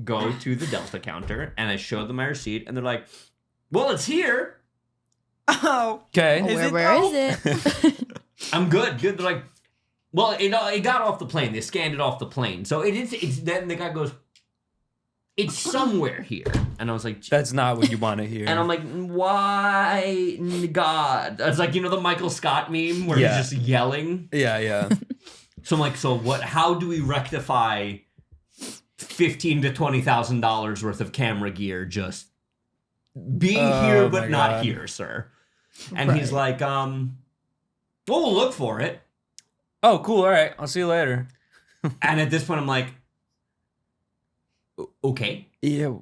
Speaker 1: go to the Delta counter and I show them my receipt and they're like, well, it's here.
Speaker 4: Oh.
Speaker 2: Okay.
Speaker 3: oh,
Speaker 4: Is
Speaker 3: where
Speaker 4: it
Speaker 3: is it?
Speaker 1: I'm good. Good. They're like, well, it got off the plane. They scanned it off the plane. So it's then the guy goes, it's somewhere here. And I was like,
Speaker 2: That's not what you want to hear.
Speaker 1: and I'm like, why, God? It's like, the Michael Scott meme where
Speaker 2: Yeah.
Speaker 1: he's just yelling.
Speaker 2: yeah.
Speaker 1: So I'm like, so what? How do we rectify $15,000 to $20,000 worth of camera gear just being
Speaker 2: Oh
Speaker 1: here
Speaker 2: my
Speaker 1: but not
Speaker 2: God.
Speaker 1: here, sir? And he's like, Well, we'll look for it.
Speaker 2: Oh, cool. All right. I'll see you later.
Speaker 1: And at this point, I'm like, okay.
Speaker 2: Yeah.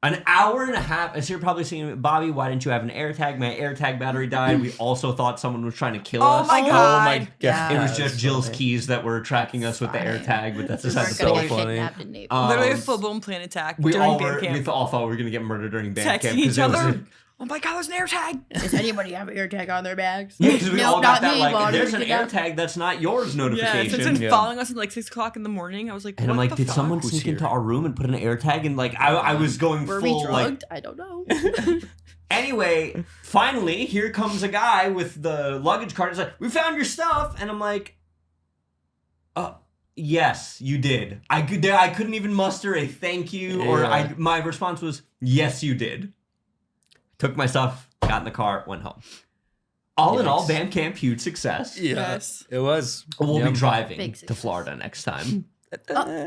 Speaker 1: An hour and a half. So you're probably saying, Bobby, why didn't you have an AirTag? My AirTag battery died. We also thought someone was trying to kill us.
Speaker 4: my
Speaker 2: Oh
Speaker 4: God.
Speaker 2: my god.
Speaker 3: Yeah.
Speaker 1: It was just
Speaker 2: That's
Speaker 1: Jill's
Speaker 2: funny.
Speaker 1: keys that were tracking us with the
Speaker 3: Fine.
Speaker 1: AirTag, but that's
Speaker 3: We
Speaker 1: beside
Speaker 3: weren't
Speaker 1: the
Speaker 3: gonna
Speaker 1: point.
Speaker 3: get
Speaker 2: funny.
Speaker 3: kidnapped in Naples.
Speaker 4: Literally a
Speaker 1: Um,
Speaker 4: full-blown plane attack
Speaker 1: We
Speaker 4: during
Speaker 1: all
Speaker 4: band
Speaker 1: were.
Speaker 4: camp.
Speaker 1: All thought we were gonna get murdered during band camp
Speaker 4: Texting each
Speaker 1: because it was.
Speaker 4: other. Oh my God, there's an AirTag.
Speaker 3: Does anybody have an AirTag on their bags?
Speaker 1: Yeah, because we
Speaker 3: Nope,
Speaker 1: all got
Speaker 3: not
Speaker 1: that
Speaker 3: me,
Speaker 1: like,
Speaker 3: Bonnie,
Speaker 1: there's an
Speaker 3: get out.
Speaker 1: AirTag that's not yours
Speaker 4: Yeah,
Speaker 1: notification.
Speaker 4: so it's been
Speaker 2: Yeah.
Speaker 4: following us at like 6 o'clock in the morning. I was like,
Speaker 1: And I'm
Speaker 4: what
Speaker 1: like,
Speaker 4: the
Speaker 1: did
Speaker 4: fuck?
Speaker 1: someone
Speaker 2: Who's
Speaker 1: sneak
Speaker 2: here?
Speaker 1: into our room and put an AirTag? And like, I was going
Speaker 3: Were we
Speaker 1: full like.
Speaker 3: drugged? I don't know.
Speaker 1: Anyway, finally, here comes a guy with the luggage cart. He's like, we found your stuff. And I'm like, yes, you did. I couldn't even muster a thank you. Or
Speaker 2: Yeah.
Speaker 1: my response was, yes, you did. Took my stuff, got in the car, went home. All in all,
Speaker 2: Yikes.
Speaker 1: band camp, huge success.
Speaker 2: Yeah.
Speaker 4: Yes.
Speaker 2: It was.
Speaker 1: We'll
Speaker 2: Yep.
Speaker 1: be driving
Speaker 3: Big
Speaker 1: to
Speaker 3: success.
Speaker 1: Florida next time.
Speaker 3: I'll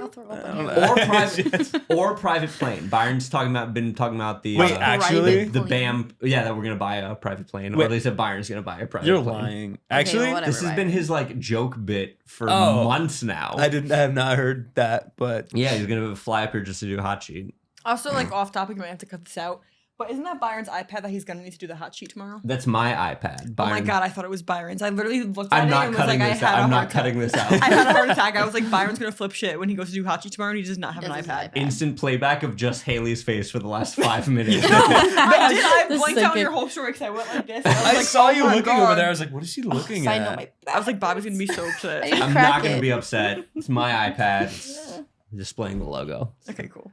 Speaker 3: throw up on you.
Speaker 1: Or private plane. Byron's been talking about the
Speaker 2: Wait, actually?
Speaker 1: the BAM. Yeah, that we're gonna buy a private plane. Or
Speaker 2: Wait.
Speaker 1: at least that Byron's gonna buy a private
Speaker 2: You're
Speaker 1: plane.
Speaker 2: lying. Actually,
Speaker 3: well, whatever.
Speaker 1: This has been his like joke bit for
Speaker 2: Oh.
Speaker 1: months now.
Speaker 2: I have not heard that, but
Speaker 1: Yeah, he's gonna fly up here just to do a hot sheet.
Speaker 4: Also, like off topic, you might have to cut this out. But isn't that Byron's iPad that he's gonna need to do the hot sheet tomorrow?
Speaker 1: That's my iPad.
Speaker 4: Oh
Speaker 1: Byron.
Speaker 4: my God, I thought it was Byron's. I literally looked at
Speaker 1: I'm
Speaker 4: it
Speaker 1: not
Speaker 4: and was
Speaker 1: cutting
Speaker 4: like,
Speaker 1: this
Speaker 4: I
Speaker 1: out.
Speaker 4: had
Speaker 1: I'm
Speaker 4: a
Speaker 1: not
Speaker 4: heart attack.
Speaker 1: cutting this out.
Speaker 4: I had a heart attack. I was like, Byron's gonna flip shit when he goes to do hot sheet tomorrow and he does not have an
Speaker 3: This is
Speaker 4: iPad.
Speaker 1: Instant playback of just Haley's face for the last 5 minutes.
Speaker 4: I did. I
Speaker 3: This
Speaker 4: blanked
Speaker 3: is
Speaker 4: out
Speaker 3: like
Speaker 4: your
Speaker 3: a-
Speaker 4: whole story because I went like this. I, was
Speaker 2: I
Speaker 4: like,
Speaker 2: saw
Speaker 4: oh
Speaker 2: you
Speaker 4: my
Speaker 2: looking
Speaker 4: God.
Speaker 2: over there. I was like, what is she looking
Speaker 3: Sign
Speaker 2: at?
Speaker 3: on my
Speaker 4: I was like, Bobby's gonna be so
Speaker 3: I
Speaker 4: upset.
Speaker 3: didn't
Speaker 1: I'm
Speaker 3: crack
Speaker 1: not gonna
Speaker 3: it.
Speaker 1: be upset. It's my iPad. It's displaying the logo.
Speaker 4: Okay, cool.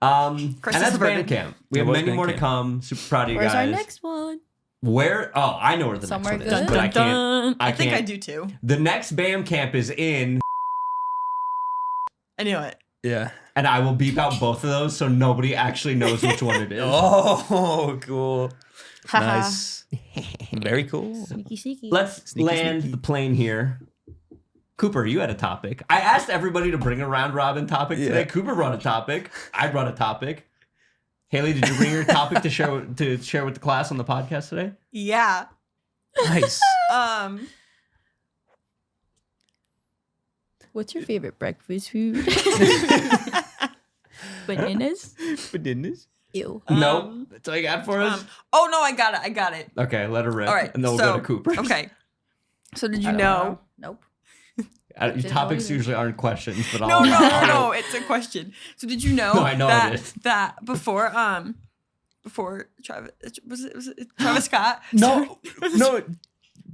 Speaker 1: And
Speaker 4: Chris is
Speaker 1: that's
Speaker 4: subverted.
Speaker 1: band camp. We
Speaker 2: It
Speaker 1: have
Speaker 2: was
Speaker 1: many
Speaker 2: band
Speaker 1: more to
Speaker 2: camp.
Speaker 1: come. Super proud of you
Speaker 3: Where's
Speaker 1: guys.
Speaker 3: our next one?
Speaker 1: Where? Oh, I know where the
Speaker 3: Somewhere
Speaker 1: next one is,
Speaker 3: good?
Speaker 1: but I can't.
Speaker 4: I think I
Speaker 1: can't.
Speaker 4: do too.
Speaker 1: The next BAM camp is in,
Speaker 4: I knew it.
Speaker 2: Yeah.
Speaker 1: and I will beep out both of those so nobody actually knows which one it is.
Speaker 2: Oh, cool.
Speaker 3: Haha.
Speaker 2: Nice. Very cool.
Speaker 3: Sneaky, sneaky.
Speaker 1: Let's
Speaker 2: Sneaky,
Speaker 1: land
Speaker 2: sneaky.
Speaker 1: the plane here. Cooper, you had a topic. I asked everybody to bring a round robin topic today.
Speaker 2: Yeah.
Speaker 1: Cooper brought a topic. I brought a topic. Haley, did you bring your topic to share with the class on the podcast today?
Speaker 4: Yeah.
Speaker 2: Nice.
Speaker 3: What's your favorite breakfast food? Bananas?
Speaker 2: Bananas?
Speaker 3: Ew.
Speaker 1: Nope. That's all you got for us?
Speaker 4: Oh no, I got it.
Speaker 1: Okay, let her rip.
Speaker 4: All right.
Speaker 1: And then we'll
Speaker 4: so,
Speaker 1: go to Cooper.
Speaker 4: Okay. So did
Speaker 3: I
Speaker 4: you
Speaker 3: don't
Speaker 4: know?
Speaker 3: Nope.
Speaker 1: Your
Speaker 3: Didn't know
Speaker 1: topics
Speaker 3: either.
Speaker 1: usually aren't questions, but
Speaker 4: No,
Speaker 1: I'll,
Speaker 4: no, it's a question. So did you know,
Speaker 1: No, I know
Speaker 4: that
Speaker 1: it is.
Speaker 4: that before Travis was it Travis Scott?
Speaker 2: No. No.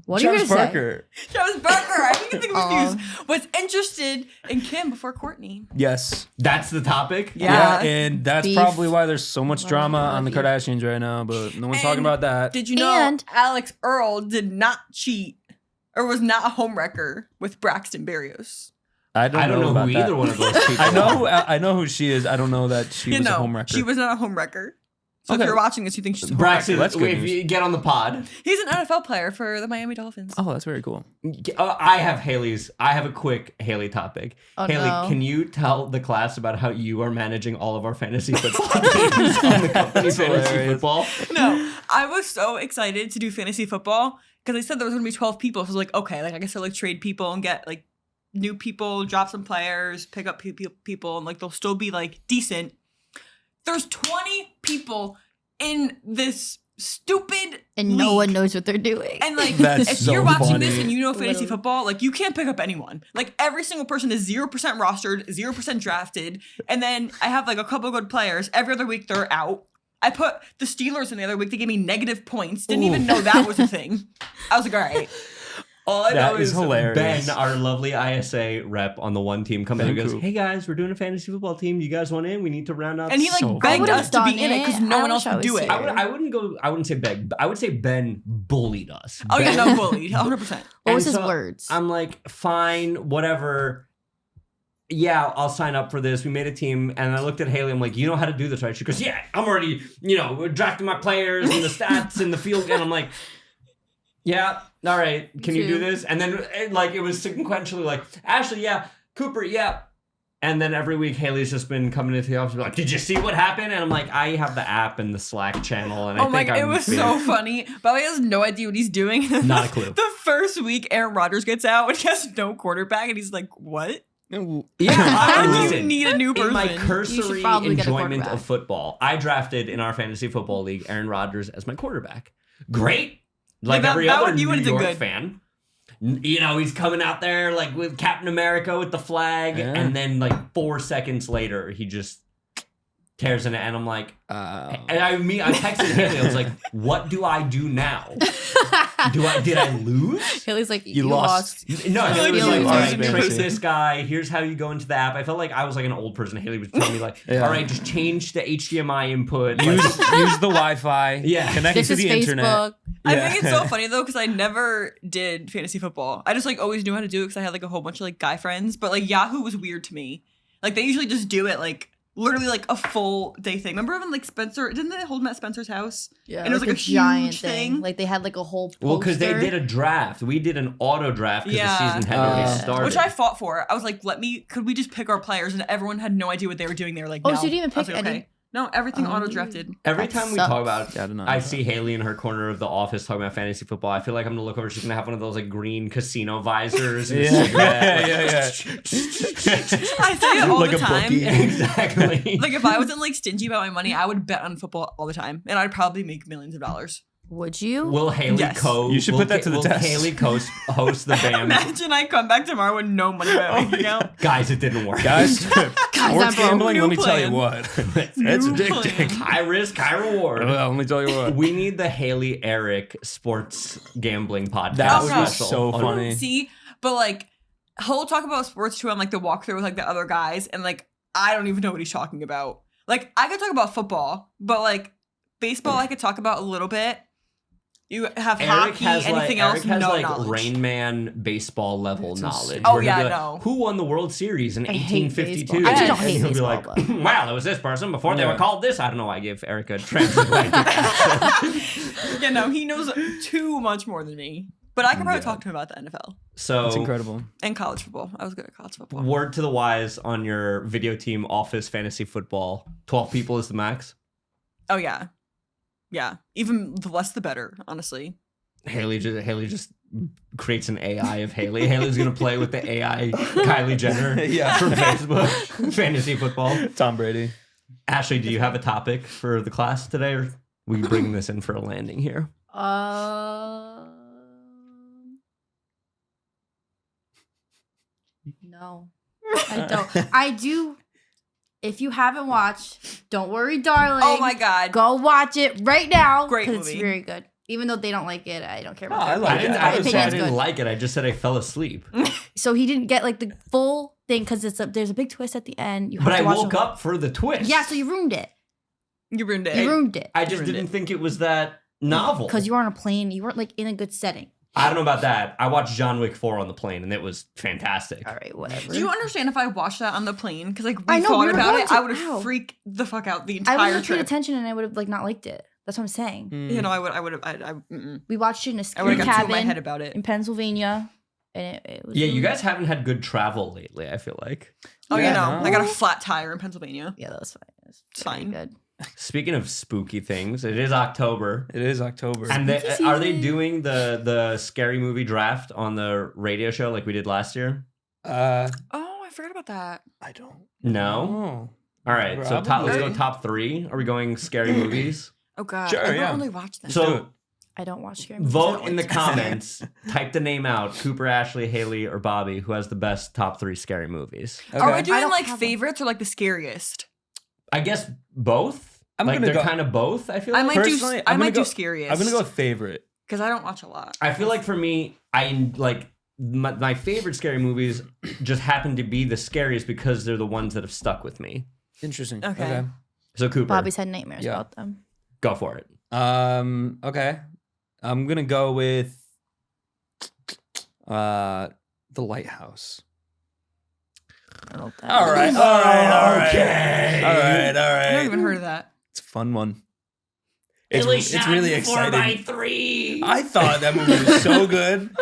Speaker 3: What are you
Speaker 2: Travis
Speaker 3: gonna
Speaker 2: Barker.
Speaker 4: Travis Barker. I think I'm
Speaker 3: Aw.
Speaker 4: confused. Was interested in Kim before Courtney.
Speaker 2: Yes.
Speaker 1: That's the topic?
Speaker 4: Yeah.
Speaker 2: And that's
Speaker 3: Beef.
Speaker 2: probably why there's so much
Speaker 3: Love
Speaker 2: drama
Speaker 3: love
Speaker 2: on the
Speaker 3: beef.
Speaker 2: Kardashians right now, but no one's talking
Speaker 4: And
Speaker 2: about that.
Speaker 4: Did you know
Speaker 3: And-
Speaker 4: Alex Earl did not cheat or was not a homewrecker with Braxton Berrios?
Speaker 2: I
Speaker 1: I don't know
Speaker 2: about
Speaker 1: who
Speaker 2: that.
Speaker 1: either one of those people
Speaker 2: I know who she is. I don't know that she was a homewrecker.
Speaker 4: she was not a homewrecker. So
Speaker 2: Okay.
Speaker 4: if you're watching this, you think she's a
Speaker 1: Braxton,
Speaker 4: homewrecker.
Speaker 2: That's good
Speaker 1: if
Speaker 2: news.
Speaker 1: you get on the pod.
Speaker 4: He's an NFL player for the Miami Dolphins.
Speaker 2: Oh, that's very cool.
Speaker 1: I have a quick Haley topic.
Speaker 3: Oh,
Speaker 1: Haley,
Speaker 3: no.
Speaker 1: can you tell the class about how you are managing all of our fantasy football teams on the company fantasy
Speaker 2: hilarious.
Speaker 1: football?
Speaker 4: No, I was so excited to do fantasy football because I said there was gonna be 12 people. So I was like, okay, like I guess I'll like trade people and get like new people, drop some players, pick up people, and like they'll still be like decent. There's 20 people in this stupid
Speaker 3: And no
Speaker 4: league.
Speaker 3: one knows what they're doing.
Speaker 4: And like,
Speaker 2: That's
Speaker 4: if
Speaker 2: so
Speaker 4: you're watching this
Speaker 2: funny.
Speaker 4: and you know fantasy
Speaker 3: Literally.
Speaker 4: football, like you can't pick up anyone. Like every single person is 0% rostered, 0% drafted, and then I have like a couple good players. Every other week they're out. I put the Steelers in the other week. They gave me negative points. Didn't even know that was a thing. I was like, all right.
Speaker 1: All I
Speaker 2: That
Speaker 1: know
Speaker 2: is
Speaker 1: is
Speaker 2: hilarious.
Speaker 1: Ben, our lovely ISA rep on the one team, comes in and
Speaker 2: Ben
Speaker 1: goes,
Speaker 2: Coop.
Speaker 1: "Hey guys, we're doing a fantasy football team. You guys want in? We need to round out."
Speaker 4: And he like
Speaker 2: So
Speaker 4: begged
Speaker 2: funny.
Speaker 4: us to be
Speaker 3: Done
Speaker 4: in it because
Speaker 3: it.
Speaker 4: no
Speaker 3: I
Speaker 4: one
Speaker 3: wish
Speaker 4: else
Speaker 3: I
Speaker 4: would do
Speaker 3: was
Speaker 4: it.
Speaker 3: here.
Speaker 1: I wouldn't say beg. I would say Ben bullied us.
Speaker 4: Oh yeah,
Speaker 1: Ben-
Speaker 4: no bullied, 100%.
Speaker 3: What
Speaker 1: and
Speaker 3: was his
Speaker 1: so
Speaker 3: words?
Speaker 1: I'm like, fine, whatever. Yeah, I'll sign up for this. We made a team, and I looked at Haley. I'm like, you know how to do this, right? She goes, yeah, I'm already, drafting my players and the stats and the field. And I'm like, yeah, all right. Can you do
Speaker 3: too.
Speaker 1: this? And then, it was sequentially like, Ashley, yeah, Cooper, yeah. And then every week, Haley's just been coming into the office and be like, did you see what happened? And I'm like, I have the app and the Slack channel. And
Speaker 4: Oh my god, it was so funny. Bobby has no idea what he's doing.
Speaker 1: Not a clue.
Speaker 4: The first week, Aaron Rodgers gets out and he has no quarterback, and he's like, what?
Speaker 1: Yeah,
Speaker 4: Why do you
Speaker 1: listen,
Speaker 4: need a new person?
Speaker 1: in my
Speaker 3: You
Speaker 1: cursory
Speaker 3: should probably get a
Speaker 1: enjoyment
Speaker 3: quarterback.
Speaker 1: of football, I drafted in our fantasy football league Aaron Rodgers as my quarterback. Great. Like
Speaker 4: that-
Speaker 1: every
Speaker 4: that
Speaker 1: other
Speaker 4: one you
Speaker 1: New
Speaker 4: would've done
Speaker 1: York
Speaker 4: good.
Speaker 1: fan. You know, he's coming out there like with Captain America with the flag.
Speaker 2: Yeah.
Speaker 1: And then like 4 seconds later, he just tears in it. And I'm like, and I texted Haley. I was like, what do I do now? Did I lose?
Speaker 3: Haley's like,
Speaker 2: You
Speaker 3: you
Speaker 2: lost.
Speaker 3: lost.
Speaker 1: No, Haley was like,
Speaker 3: Feelings
Speaker 1: all
Speaker 3: are
Speaker 1: right,
Speaker 3: intimate.
Speaker 1: trace this guy. Here's how you go into the app. I felt like I was like an old person. Haley was telling me like,
Speaker 2: Yeah.
Speaker 1: all right, just change the HDMI input.
Speaker 2: use
Speaker 1: Like,
Speaker 2: the Wi-Fi.
Speaker 1: Yeah.
Speaker 2: Connect
Speaker 3: This
Speaker 2: to
Speaker 3: is
Speaker 2: the internet.
Speaker 3: Facebook.
Speaker 4: I
Speaker 2: Yeah.
Speaker 4: think it's so funny though, because I never did fantasy football. I just like always knew how to do it because I had like a whole bunch of like guy friends. But like Yahoo was weird to me. Like they usually just do it like literally like a full day thing. Remember when like Spencer didn't they hold him at Spencer's house?
Speaker 3: Yeah,
Speaker 4: And it was like a
Speaker 3: giant
Speaker 4: huge thing.
Speaker 3: Like they had like a whole poster.
Speaker 1: well, because they did a draft. We did an auto draft because
Speaker 4: Yeah.
Speaker 1: the season had already started.
Speaker 4: Which I fought for. I was like, could we just pick our players? And everyone had no idea what they were doing. They were like,
Speaker 3: Oh,
Speaker 4: no.
Speaker 3: so you didn't even
Speaker 4: I was
Speaker 3: pick
Speaker 4: like,
Speaker 3: any?
Speaker 4: okay. No, everything
Speaker 3: Oh.
Speaker 4: auto drafted.
Speaker 1: Every
Speaker 3: That
Speaker 1: time we
Speaker 3: sucks.
Speaker 1: talk about,
Speaker 2: Yeah, I did not
Speaker 1: I
Speaker 2: know
Speaker 1: see Haley in her corner of the office talking about fantasy football. I feel like I'm gonna look over. She's gonna have one of those like green casino visors. And a
Speaker 2: Yeah.
Speaker 1: cigarette,
Speaker 2: Yeah,
Speaker 4: I say it all
Speaker 2: Like
Speaker 4: the
Speaker 2: a
Speaker 4: time.
Speaker 2: bookie.
Speaker 1: exactly.
Speaker 4: Like if I wasn't like stingy about my money, I would bet on football all the time, and I'd probably make millions of dollars.
Speaker 3: Would you?
Speaker 1: Will Haley
Speaker 4: Yes.
Speaker 1: co?
Speaker 2: You should
Speaker 1: will
Speaker 2: put that to the
Speaker 1: will
Speaker 2: test.
Speaker 1: Haley host the BAM?
Speaker 4: Imagine I come back tomorrow with no money in my bank account.
Speaker 1: Guys, it didn't work.
Speaker 2: Guys, sports
Speaker 3: I'm broke.
Speaker 2: gambling,
Speaker 4: New
Speaker 2: let me tell
Speaker 4: plan.
Speaker 2: you what. It's
Speaker 4: New
Speaker 2: addicting.
Speaker 1: High risk, high reward.
Speaker 2: Let me tell you what.
Speaker 1: We need the Haley Eric sports gambling podcast.
Speaker 2: That
Speaker 4: would be
Speaker 1: special
Speaker 2: so
Speaker 1: on-
Speaker 2: funny.
Speaker 4: See, but like he'll talk about sports too on like the walkthrough with like the other guys, and like I don't even know what he's talking about. Like I could talk about football, but like baseball, I could talk about a little bit. You have hockey, anything else,
Speaker 1: Eric has
Speaker 4: no
Speaker 1: like
Speaker 4: knowledge.
Speaker 1: Rain Man baseball level
Speaker 2: It's
Speaker 1: knowledge.
Speaker 2: insane.
Speaker 4: Oh,
Speaker 1: Where he'll
Speaker 4: yeah,
Speaker 1: be like,
Speaker 4: no.
Speaker 1: Who won the World Series in
Speaker 3: I hate
Speaker 1: 1852?
Speaker 3: baseball. I
Speaker 4: actually
Speaker 3: don't
Speaker 1: And
Speaker 3: hate
Speaker 1: he'll be
Speaker 3: baseball,
Speaker 1: like,
Speaker 3: but-
Speaker 1: wow, it was this person before they
Speaker 2: Yeah.
Speaker 1: were called this. I don't know why I gave Eric a transatlantic accent.
Speaker 4: Yeah, no, he knows too much more than me. But I could probably
Speaker 2: Yeah.
Speaker 4: talk to him about the NFL
Speaker 1: So
Speaker 2: That's incredible.
Speaker 4: and college football. I was good at college football.
Speaker 1: word to the wise on your video team office fantasy football. 12 people is the max.
Speaker 4: Oh yeah, yeah. Even the less, the better. Honestly.
Speaker 1: Haley just creates an AI of Haley. Haley's gonna play with the AI Kylie Jenner
Speaker 2: Yeah.
Speaker 1: from Facebook fantasy football.
Speaker 2: Tom Brady.
Speaker 1: Ashley, do you have a topic for the class today, or we bring this in for a landing here?
Speaker 3: No, I don't. I do. If you haven't watched, don't worry, darling.
Speaker 4: Oh my god.
Speaker 3: Go watch it right now.
Speaker 4: Great
Speaker 3: 'cause
Speaker 4: movie.
Speaker 3: It's very good. Even though they don't like it, I don't care about
Speaker 2: Oh, I
Speaker 3: their
Speaker 2: like
Speaker 1: I
Speaker 2: it.
Speaker 3: opinions.
Speaker 1: didn't,
Speaker 3: My
Speaker 1: I didn't say I
Speaker 3: opinion's
Speaker 1: didn't
Speaker 3: good.
Speaker 1: like it. I just said I fell asleep.
Speaker 3: So he didn't get like the full thing because there's a big twist at the end. You have
Speaker 1: But
Speaker 3: to
Speaker 1: I
Speaker 3: watch
Speaker 1: woke
Speaker 3: the whole-
Speaker 1: up for the twist.
Speaker 3: Yeah, so you ruined it.
Speaker 4: You ruined it.
Speaker 3: You ruined it
Speaker 1: I just
Speaker 4: ruined
Speaker 1: didn't
Speaker 4: it.
Speaker 1: think it was that novel.
Speaker 3: because you were on a plane. You weren't like in a good setting.
Speaker 1: I don't know about that. I watched John Wick 4 on the plane, and it was fantastic.
Speaker 3: All right, whatever.
Speaker 4: Do you understand if I watched that on the plane? Because like we
Speaker 3: I know,
Speaker 4: thought
Speaker 3: we were
Speaker 4: about
Speaker 3: going
Speaker 4: it,
Speaker 3: to-
Speaker 4: I would
Speaker 3: ow.
Speaker 4: have freaked the fuck out the
Speaker 3: I would
Speaker 4: entire
Speaker 3: have paid
Speaker 4: trip.
Speaker 3: attention and I would have like not liked it. That's what I'm saying.
Speaker 4: You know, I would have.
Speaker 3: We watched it in a
Speaker 4: I would
Speaker 3: security
Speaker 4: have got too in my
Speaker 3: cabin
Speaker 4: head about it.
Speaker 3: in Pennsylvania, and it was
Speaker 1: Yeah, you
Speaker 3: really-
Speaker 1: guys haven't had good travel lately, I feel like.
Speaker 4: Oh,
Speaker 2: Yeah,
Speaker 4: you know,
Speaker 2: no.
Speaker 4: I got a flat tire in Pennsylvania.
Speaker 3: Yeah, that was fine. It was
Speaker 4: It's
Speaker 3: very
Speaker 4: fine.
Speaker 3: Good.
Speaker 1: Speaking of spooky things, it is October.
Speaker 2: It is October.
Speaker 1: And they,
Speaker 3: Spooky
Speaker 1: are they
Speaker 3: season.
Speaker 1: doing the scary movie draft on the radio show like we did last year?
Speaker 2: Oh,
Speaker 4: I forgot about that.
Speaker 2: I don't.
Speaker 1: No.
Speaker 2: know.
Speaker 1: All right, so let's go
Speaker 2: Probably.
Speaker 1: top 3. Are we going scary movies?
Speaker 4: Oh god,
Speaker 2: Sure,
Speaker 4: I don't
Speaker 2: yeah.
Speaker 4: really watch them.
Speaker 2: do it.
Speaker 1: So
Speaker 3: I don't watch scary movies. I
Speaker 1: vote
Speaker 3: don't
Speaker 1: in the
Speaker 3: like
Speaker 1: comments. Type the name out: Cooper, Ashley, Haley, or Bobby. Who has the best top 3 scary movies?
Speaker 4: Are we
Speaker 2: Okay.
Speaker 3: I
Speaker 4: doing
Speaker 3: don't
Speaker 4: like
Speaker 3: have one.
Speaker 4: favorites or like the scariest?
Speaker 1: I guess both.
Speaker 2: I'm
Speaker 1: like
Speaker 2: gonna
Speaker 1: they're
Speaker 2: go-
Speaker 1: kind of both. I feel
Speaker 4: I
Speaker 1: like.
Speaker 4: might
Speaker 2: Personally,
Speaker 4: do.
Speaker 2: I'm
Speaker 4: I might
Speaker 2: gonna
Speaker 4: do
Speaker 2: go-
Speaker 4: scariest.
Speaker 2: I'm gonna go with favorite.
Speaker 4: because I don't watch a lot.
Speaker 1: I feel like for me, I like my favorite scary movies just happen to be the scariest because they're the ones that have stuck with me.
Speaker 2: Interesting.
Speaker 4: Okay.
Speaker 1: So Cooper,
Speaker 3: Bobby's had nightmares
Speaker 2: Yeah.
Speaker 3: about them.
Speaker 1: go for it.
Speaker 2: Okay. I'm gonna go with The Lighthouse.
Speaker 3: I don't know what that
Speaker 2: All
Speaker 3: is.
Speaker 2: right. All right.
Speaker 1: Okay.
Speaker 2: All right. All
Speaker 4: I never
Speaker 2: right.
Speaker 4: even heard of that.
Speaker 2: It's a fun one. It's really exciting.
Speaker 1: 4x3.
Speaker 2: I thought that movie was so good.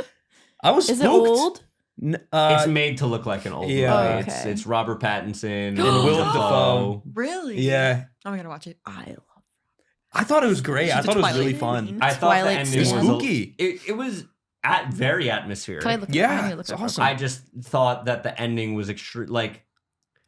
Speaker 2: I was
Speaker 3: Is it
Speaker 2: spooked.
Speaker 3: old?
Speaker 1: It's made to look like an old movie.
Speaker 2: yeah.
Speaker 3: Okay.
Speaker 1: It's Robert Pattinson and
Speaker 2: Willem
Speaker 1: Dafoe.
Speaker 4: Really?
Speaker 2: Yeah.
Speaker 4: I'm gonna watch it.
Speaker 2: I thought it was great. I
Speaker 4: She's a
Speaker 2: thought it was really
Speaker 4: Twilight
Speaker 2: fun.
Speaker 1: I thought the
Speaker 3: Twilight
Speaker 1: ending
Speaker 2: It was
Speaker 1: was
Speaker 3: Stan.
Speaker 2: spooky.
Speaker 1: It was very atmospheric.
Speaker 3: Can I look?
Speaker 2: Yeah,
Speaker 3: I need to look
Speaker 2: it's
Speaker 3: it up.
Speaker 2: awesome.
Speaker 1: I just thought that the ending was like